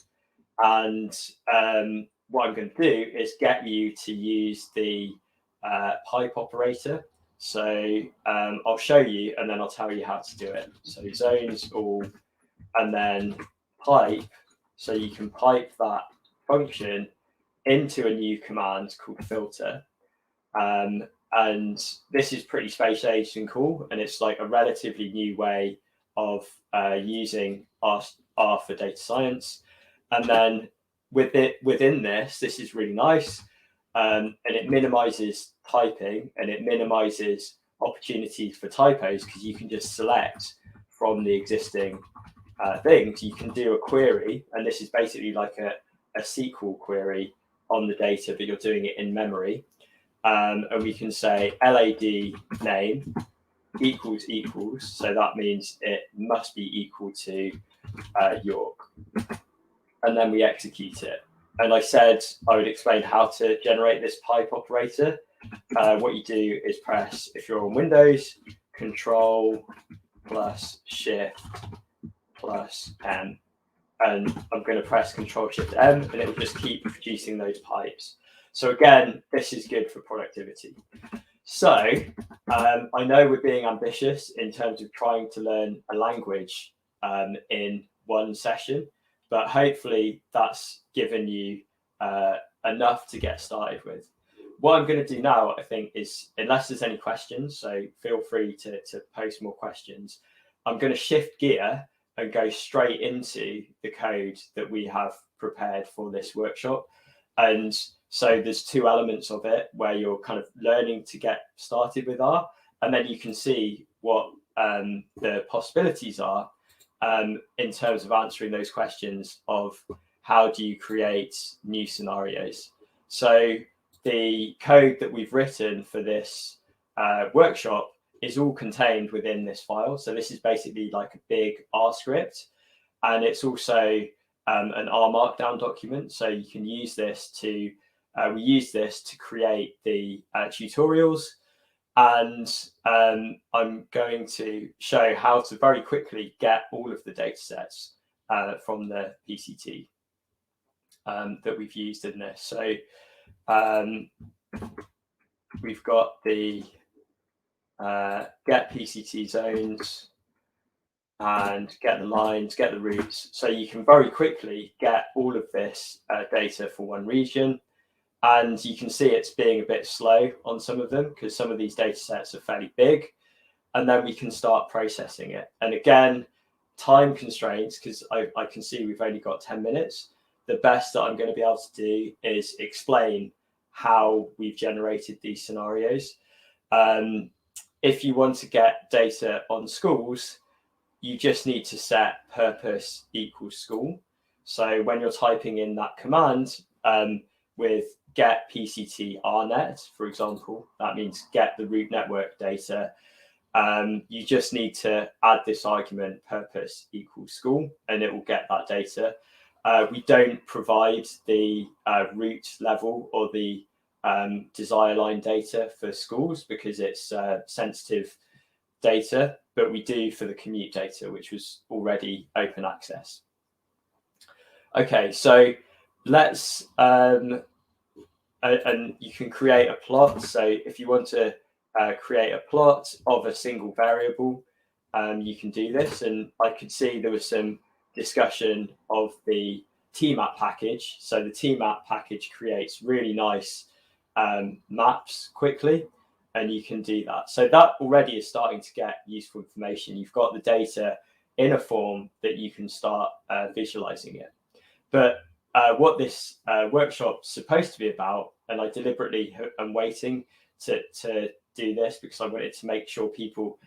S1: And what I'm going to do is get you to use the pipe operator. So I'll show you and then I'll tell you how to do it. So zones all, and then pipe. So you can pipe that function into a new command called filter. And And this is pretty space age and cool, and it's like a relatively new way of using R for data science. And then within this is really nice, and it minimizes typing and it minimizes opportunities for typos, because you can just select from the existing things. You can do a query, and this is basically like a SQL query on the data, but you're doing it in memory. And we can say LAD name equals, so that means it must be equal to York. And then we execute it. And I said I would explain how to generate this pipe operator. What you do is press, if you're on Windows, Control plus Shift plus M. And I'm going to press Control Shift M, and it will just keep producing those pipes. So again, this is good for productivity. So I know we're being ambitious in terms of trying to learn a language in one session, but hopefully that's given you enough to get started with. What I'm going to do now, I think, is, unless there's any questions, so feel free to post more questions, I'm going to shift gear and go straight into the code that we have prepared for this workshop. And so there's two elements of it where you're kind of learning to get started with R, and then you can see what the possibilities are in terms of answering those questions of how do you create new scenarios. So the code that we've written for this workshop is all contained within this file. So this is basically like a big R script, and it's also an R Markdown document. So you can use this to, we use this to create the tutorials. And I'm going to show how to very quickly get all of the data sets from the PCT that we've used in this. So we've got the get PCT zones and get the lines, get the routes. So you can very quickly get all of this data for one region. And you can see it's being a bit slow on some of them because some of these data sets are fairly big. And then we can start processing it. And again, time constraints, because I can see we've only got 10 minutes. The best that I'm going to be able to do is explain how we've generated these scenarios. If you want to get data on schools, you just need to set purpose equals school. So when you're typing in that command with get PCT RNet, for example, that means get the route network data. You just need to add this argument purpose equals school, and it will get that data. We don't provide the route level or the desire line data for schools because it's sensitive data, but we do for the commute data, which was already open access. Okay, so let's, and you can create a plot. So if you want to create a plot of a single variable, you can do this. And I could see there was some discussion of the TMAP package. So the TMAP package creates really nice maps quickly, and you can do that. So that already is starting to get useful information. You've got the data in a form that you can start visualizing it. But what this workshop's supposed to be about, and I deliberately am waiting to do this because I wanted to make sure people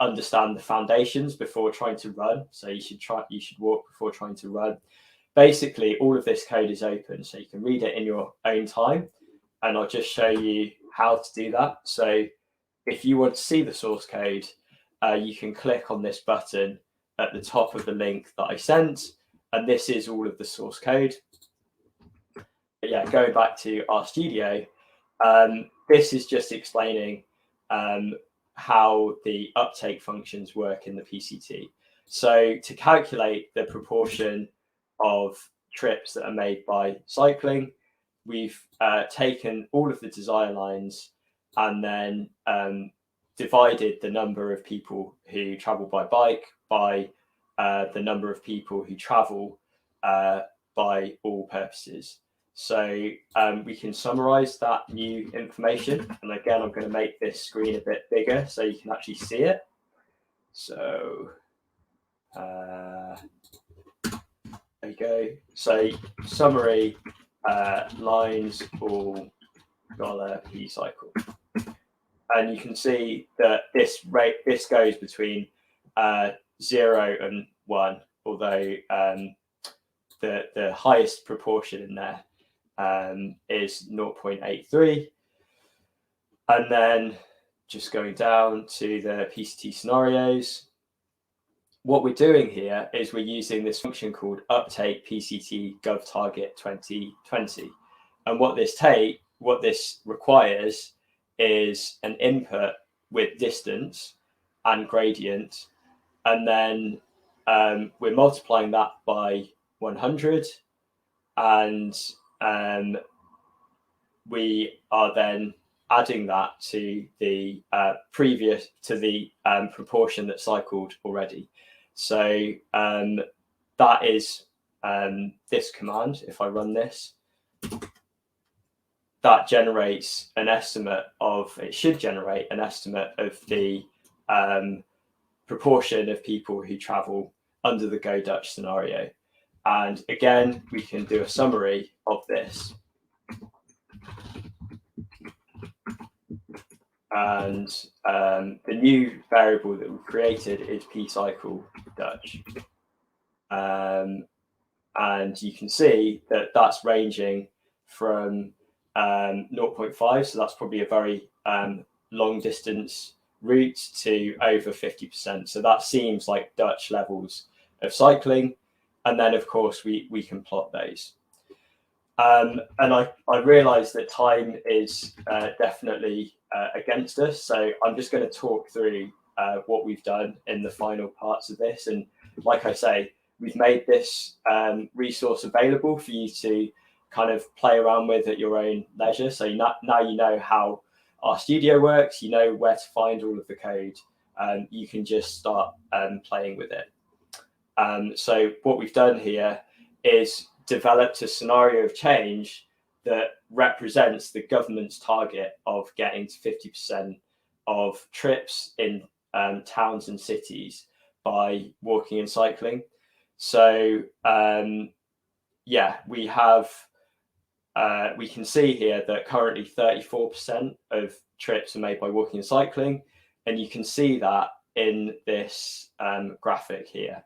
S1: understand the foundations before trying to run. So you should walk before trying to run. Basically, all of this code is open, so you can read it in your own time. And I'll just show you how to do that. So if you want to see the source code, you can click on this button at the top of the link that I sent. And this is all of the source code. But yeah, going back to RStudio, this is just explaining how the uptake functions work in the PCT. So to calculate the proportion of trips that are made by cycling, we've taken all of the desire lines and then divided the number of people who travel by bike by the number of people who travel by all purposes. So we can summarize that new information. And again, I'm going to make this screen a bit bigger so you can actually see it. So there you go. So summary, lines all dollar P cycle. And you can see that this goes between 0 and 1, although the highest proportion in there is 0.83. And then just going down to the PCT scenarios, what we're doing here is we're using this function called uptake PCT gov target 2020. And what this requires is an input with distance and gradient, and then we're multiplying that by 100, and we are then adding that to the proportion that cycled already. So that is this command. If I run this, that generates an estimate of, it should generate an estimate of the proportion of people who travel under the Go Dutch scenario. And again, we can do a summary of this. And the new variable that we created is pcycle Dutch. And you can see that that's ranging from 0.5, so that's probably a very long distance route, to over 50%. So that seems like Dutch levels of cycling. And then, of course, we can plot those. And I realize that time is definitely against us. So I'm just going to talk through what we've done in the final parts of this. And like I say, we've made this resource available for you to kind of play around with at your own leisure. So now you know how our studio works, you know where to find all of the code. You can just start playing with it. So what we've done here is developed a scenario of change that represents the government's target of getting to 50% of trips in towns and cities by walking and cycling. So yeah, we have we can see here that currently 34% of trips are made by walking and cycling, and you can see that in this graphic here.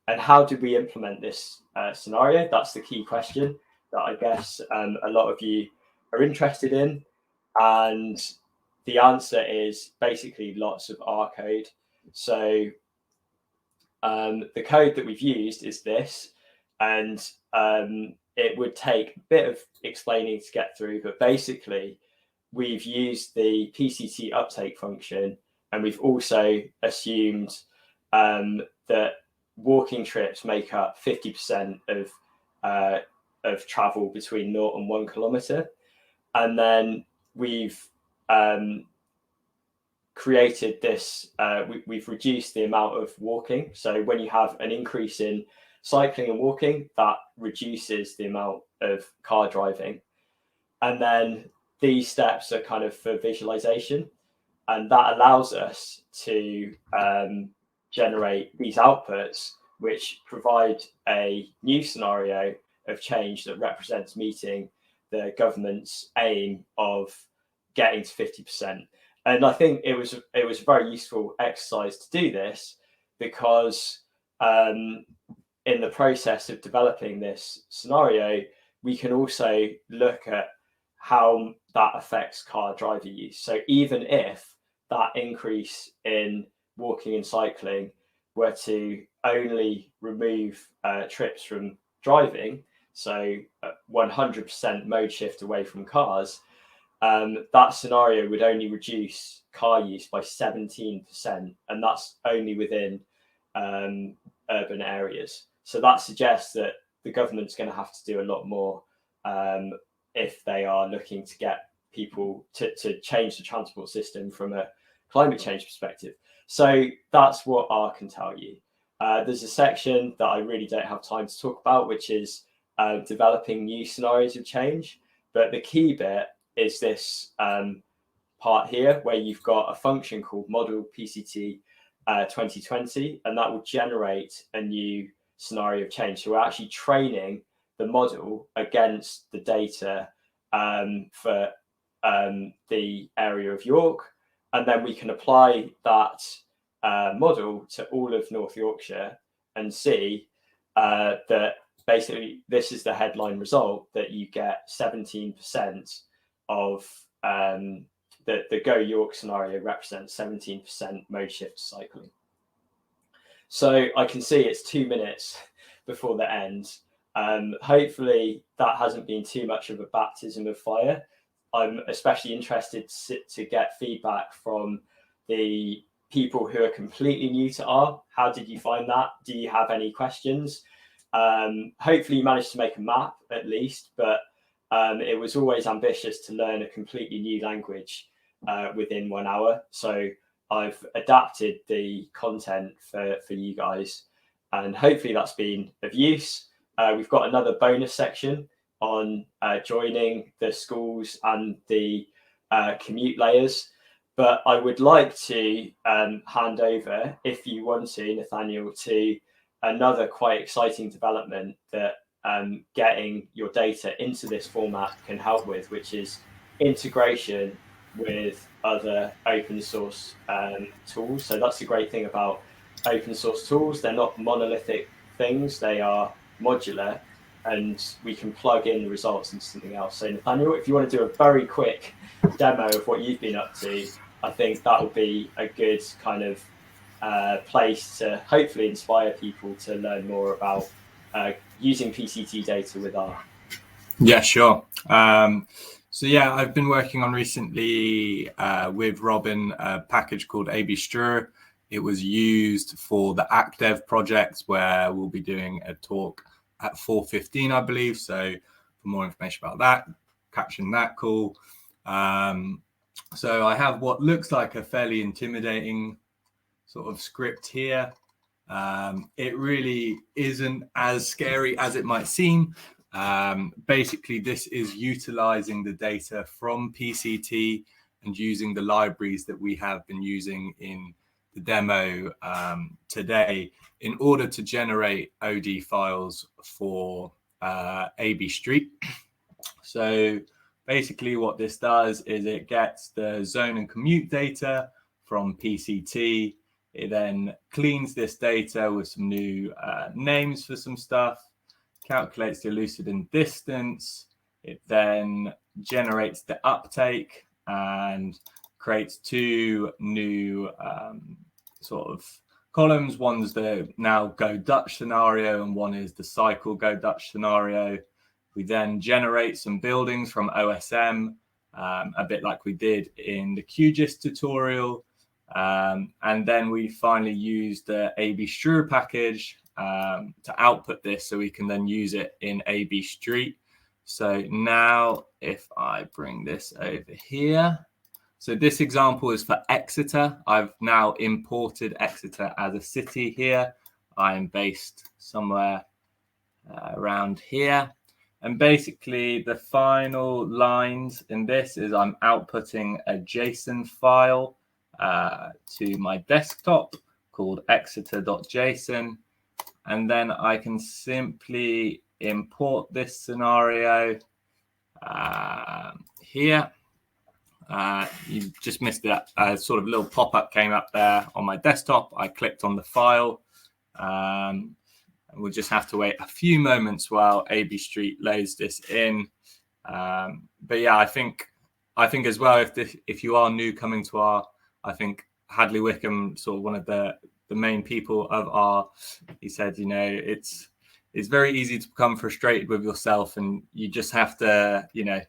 S1: And how did we implement this scenario? That's the key question that I guess a lot of you are interested in. And the answer is basically lots of R code. So the code that we've used is this, and it would take a bit of explaining to get through, but basically we've used the PCT uptake function, and we've also assumed that walking trips make up 50% of travel between 0 and 1 kilometer. And then we've created this, we've reduced the amount of walking. So when you have an increase in cycling and walking, that reduces the amount of car driving. And then these steps are kind of for visualization, and that allows us to generate these outputs, which provide a new scenario of change that represents meeting the government's aim of getting to 50%. And I think it was a very useful exercise to do this, because in the process of developing this scenario, we can also look at how that affects car driver use. So even if that increase in walking and cycling were to only remove trips from driving, so 100% mode shift away from cars, that scenario would only reduce car use by 17%, and that's only within urban areas. So that suggests that the government's going to have to do a lot more if they are looking to get people to change the transport system from a climate change perspective. So that's what R can tell you. There's a section that I really don't have time to talk about, which is developing new scenarios of change. But the key bit is this part here, where you've got a function called model PCT 2020, and that will generate a new scenario of change. So we're actually training the model against the data for the area of York, and then we can apply that model to all of North Yorkshire and see that basically this is the headline result, that you get 17% of the Go York scenario represents 17% mode shift cycling. So I can see it's 2 minutes before the end. Hopefully that hasn't been too much of a baptism of fire. I'm especially interested to get feedback from the people who are completely new to R. How did you find that? Do you have any questions? Hopefully you managed to make a map at least, but it was always ambitious to learn a completely new language within 1 hour. So I've adapted the content for you guys, and hopefully that's been of use. We've got another bonus section on joining the schools and the commute layers. But I would like to hand over, if you want to, Nathaniel, to another quite exciting development that getting your data into this format can help with, which is integration with other open source tools. So that's the great thing about open source tools. They're not monolithic things, they are modular, and we can plug in the results into something else. So Nathaniel, if you want to do a very quick demo of what you've been up to, I think that will be a good kind of place to hopefully inspire people to learn more about using PCT data with R.
S3: Yeah, sure. So yeah, I've been working on recently with Robin a package called ABStru. It was used for the ActDev project, where we'll be doing a talk at 4:15, I believe. So for more information about that, caption that call. So I have what looks like a fairly intimidating sort of script here. It really isn't as scary as it might seem. Basically, this is utilizing the data from PCT and using the libraries that we have been using in the demo today in order to generate OD files for ABStru. So basically what this does is it gets the zone and commute data from PCT. It then cleans this data with some new names for some stuff, calculates the Elucidant distance. It then generates the uptake and creates two new sort of columns. One's the now Go Dutch scenario, and one is the cycle Go Dutch scenario. We then generate some buildings from OSM, a bit like we did in the QGIS tutorial. And then we finally use the ABStru package to output this, so we can then use it in ABStru. So now if I bring this over here, so this example is for Exeter. I've now imported Exeter as a city here. I am based somewhere around here. And basically the final lines in this is I'm outputting a JSON file to my desktop called exeter.json. And then I can simply import this scenario here. You just missed that sort of little pop-up came up there on my desktop. I clicked on the file. We'll just have to wait a few moments while ABStru loads this in. But yeah, I think as well, if you are new coming to R, I think Hadley Wickham, sort of one of the main people of R, he said, you know, it's very easy to become frustrated with yourself, and you just have to, you know,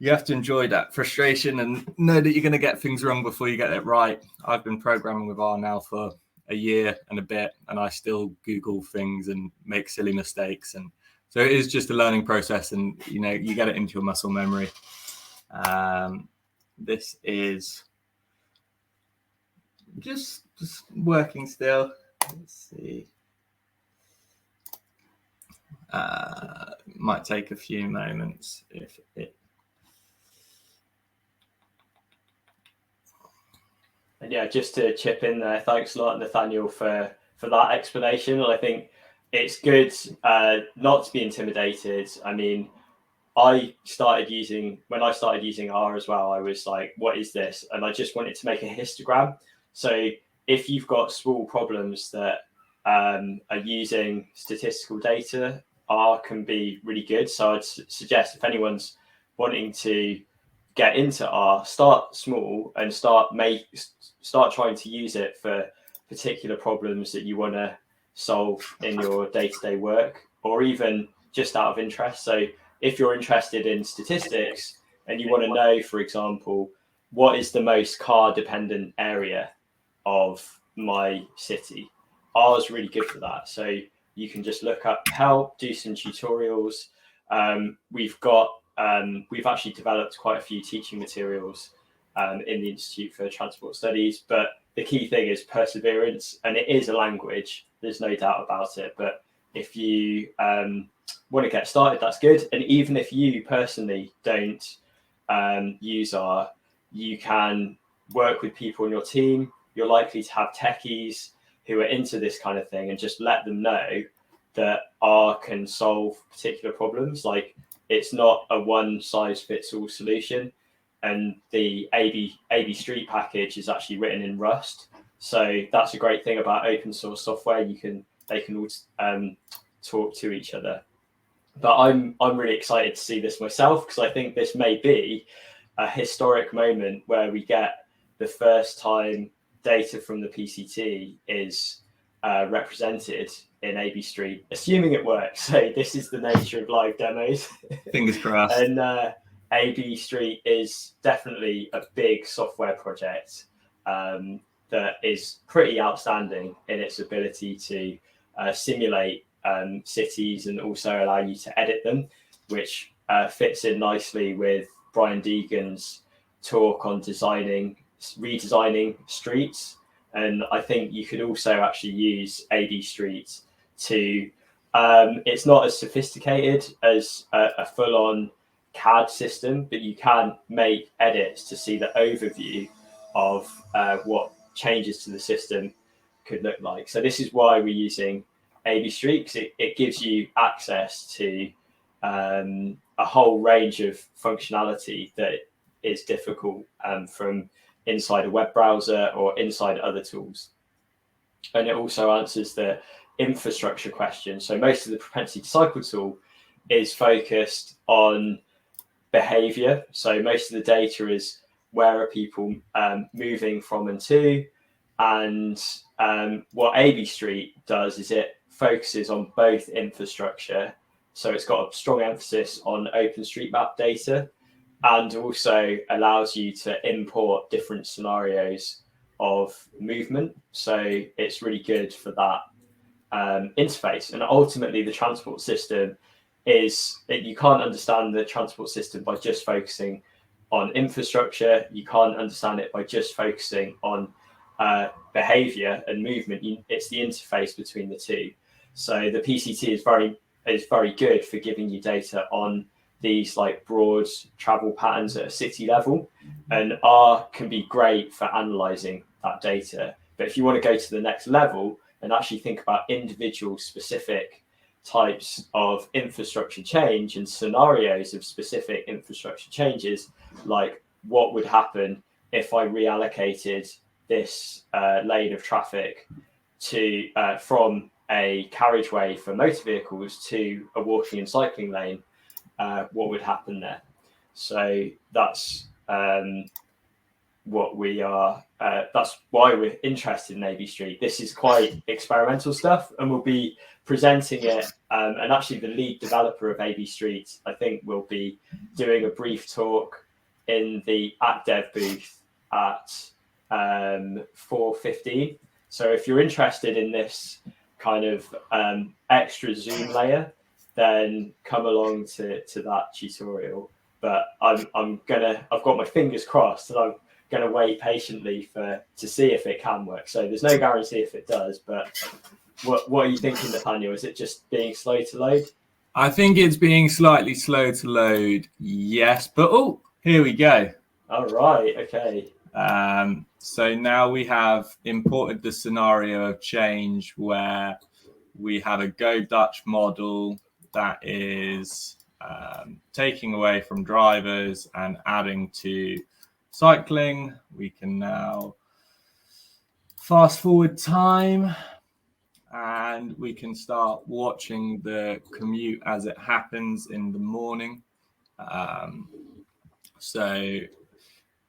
S3: you have to enjoy that frustration and know that you're going to get things wrong before you get it right. I've been programming with R now for a year and a bit, and I still Google things and make silly mistakes. And so it is just a learning process, and, you know, you get it into your muscle memory. This is just working still. Let's see. Might take a few moments if it.
S1: And yeah, just to chip in there, thanks a lot, Nathaniel, for that explanation. I think it's good not to be intimidated. I mean, when I started using R as well, I was like, what is this? And I just wanted to make a histogram. So if you've got small problems that are using statistical data, R can be really good. So I'd suggest if anyone's wanting to get into R, start small and start trying to use it for particular problems that you want to solve in your day-to-day work, or even just out of interest. So if you're interested in statistics and you want to know, for example, what is the most car dependent area of my city, R is really good for that. So you can just look up help, do some tutorials. We've actually developed quite a few teaching materials in the Institute for Transport Studies, but the key thing is perseverance, and it is a language, there's no doubt about it. But if you want to get started, that's good. And even if you personally don't use R, you can work with people in your team. You're likely to have techies who are into this kind of thing, and just let them know that R can solve particular problems. Like, it's not a one size fits all solution. And the AB Street package is actually written in Rust. So that's a great thing about open source software. They can all talk to each other. But I'm really excited to see this myself, because I think this may be a historic moment where we get the first time data from the PCT is represented in AB Street, assuming it works. So this is the nature of live demos.
S3: Fingers crossed.
S1: And AB Street is definitely a big software project that is pretty outstanding in its ability to simulate cities and also allow you to edit them, which fits in nicely with Brian Deegan's talk on redesigning streets. And I think you could also actually use AB Street to, it's not as sophisticated as a full-on CAD system, but you can make edits to see the overview of what changes to the system could look like. So this is why we're using AB Street, because it gives you access to a whole range of functionality that is difficult from inside a web browser or inside other tools. And it also answers the infrastructure question. So most of the propensity to cycle tool is focused on behavior. So most of the data is where are people moving from and to. And what AB Street does is it focuses on both infrastructure. So it's got a strong emphasis on OpenStreetMap data, and also allows you to import different scenarios of movement. So it's really good for that interface. And ultimately, the transport system you can't understand the transport system by just focusing on infrastructure. You can't understand it by just focusing on behavior and movement. It's the interface between the two. So the PCT is very good for giving you data on these like broad travel patterns at a city level, and R can be great for analyzing that data. But if you want to go to the next level and actually think about individual specific types of infrastructure change and scenarios of specific infrastructure changes, like what would happen if I reallocated this lane of traffic to from a carriageway for motor vehicles to a walking and cycling lane, what would happen there? So that's what we are. That's why we're interested in AB Street. This is quite experimental stuff, and we'll be presenting it. And actually, the lead developer of AB Street, I think, will be doing a brief talk in the ActDev booth at 4:15. So if you're interested in this kind of extra Zoom layer, then come along to that tutorial. But I've got my fingers crossed, and I'm going to wait patiently to see if it can work. So there's no guarantee if it does, but what are you thinking, Nathaniel? Is it just being slow to load?
S3: I think it's being slightly slow to load, yes, but oh, here we go.
S1: All right, okay.
S3: So now we have imported the scenario of change where we have a Go Dutch model that is taking away from drivers and adding to cycling. We can now fast forward time and we can start watching the commute as it happens in the morning. So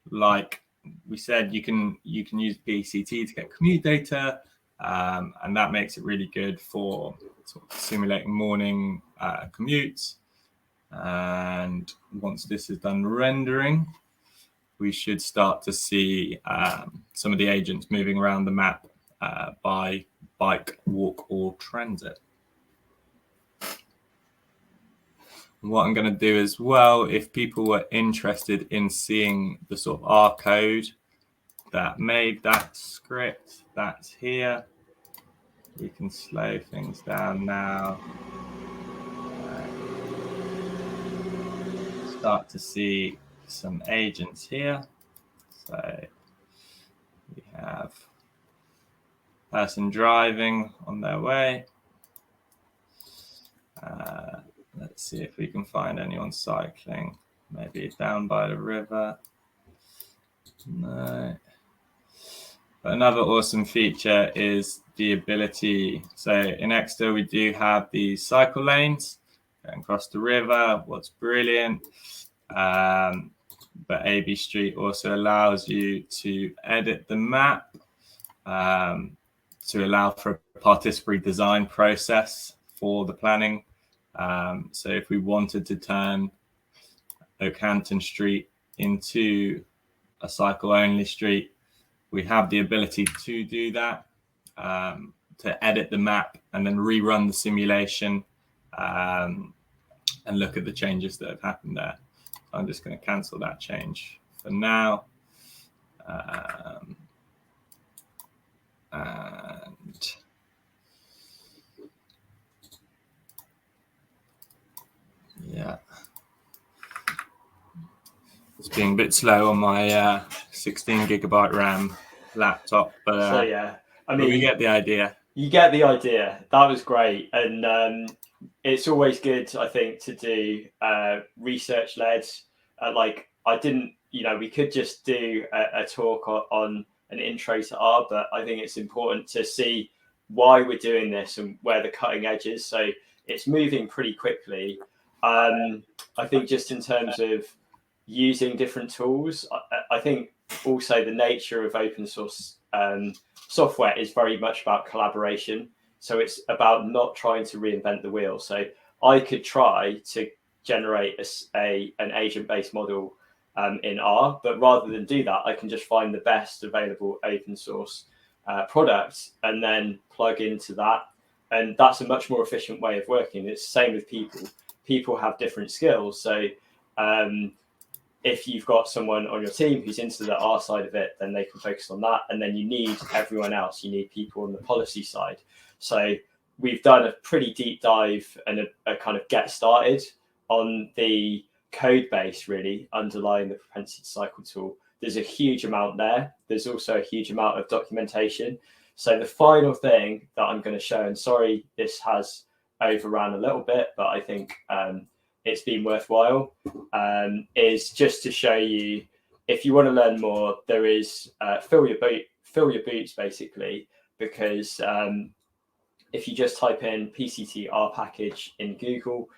S3: like we said, you can use PCT to get commute data, and that makes it really good for sort of simulating morning commutes. And once this is done rendering, we should start to see some of the agents moving around the map by bike, walk, or transit. What I'm going to do as well, if people were interested in seeing the sort of R code that made that script, that's here. We can slow things down now. Start to see some agents here. So we have person driving on their way. Let's see if we can find anyone cycling. Maybe down by the river. No. But another awesome feature is the ability. So in Exeter, we do have these cycle lanes going across the river. What's brilliant. But AB Street also allows you to edit the map to allow for a participatory design process for the planning. So if we wanted to turn Oakhampton Street into a cycle-only street, we have the ability to do that, to edit the map and then rerun the simulation and look at the changes that have happened there. So I'm just going to cancel that change for now. And yeah, it's being a bit slow on my 16 gigabyte RAM laptop, but
S1: So yeah, I mean,
S3: we get the idea.
S1: You get the idea. That was great, and it's always good, I think, to do research led. Like I didn't, we could just do a talk on an intro to R, but I think it's important to see why we're doing this and where the cutting edge is. So it's moving pretty quickly. I think just in terms of using different tools, I think also the nature of open source software is very much about collaboration. So it's about not trying to reinvent the wheel. So I could try to generate an agent-based model in R, but rather than do that, I can just find the best available open source product and then plug into that. And that's a much more efficient way of working. It's the same with people. People have different skills. So if you've got someone on your team who's into the R side of it, then they can focus on that. And then you need everyone else. You need people on the policy side. So we've done a pretty deep dive and a kind of get started on the code base, really, underlying the propensity cycle tool. There's a huge amount there. There's also a huge amount of documentation. So the final thing that I'm going to show, and sorry, this has overran a little bit, but I think it's been worthwhile, is just to show you, if you want to learn more, there is fill your boots, basically, because if you just type in PCT R package in Google,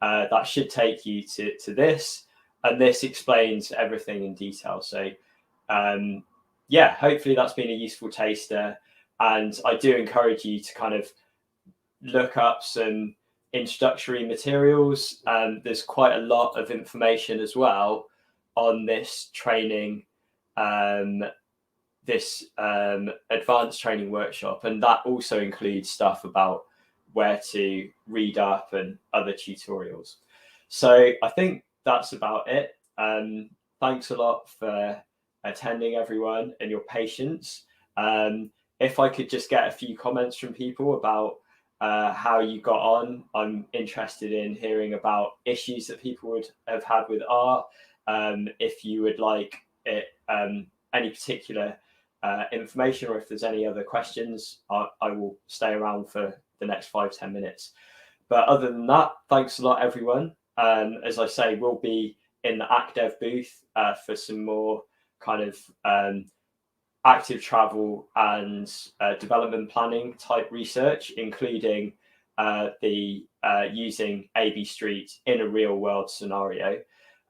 S1: that should take you to this, and this explains everything in detail. So yeah, hopefully that's been a useful taster, and I do encourage you to kind of look up some introductory materials. There's quite a lot of information as well on this training, this advanced training workshop, and that also includes stuff about where to read up and other tutorials. So I think that's about it. Thanks a lot for attending, everyone, and your patience. If I could just get a few comments from people about how you got on. I'm interested in hearing about issues that people would have had with art. If you would like it, any particular information, or if there's any other questions, I will stay around for the next 5-10 minutes. But other than that, thanks a lot, everyone. As I say, we'll be in the ACDev booth for some more kind of active travel and development planning type research, including the using AB Street in a real world scenario.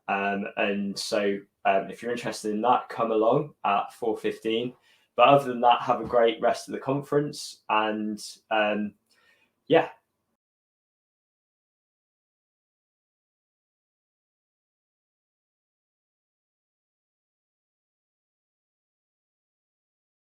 S1: And so if you're interested in that, come along at 4:15. But other than that, have a great rest of the conference. And yeah,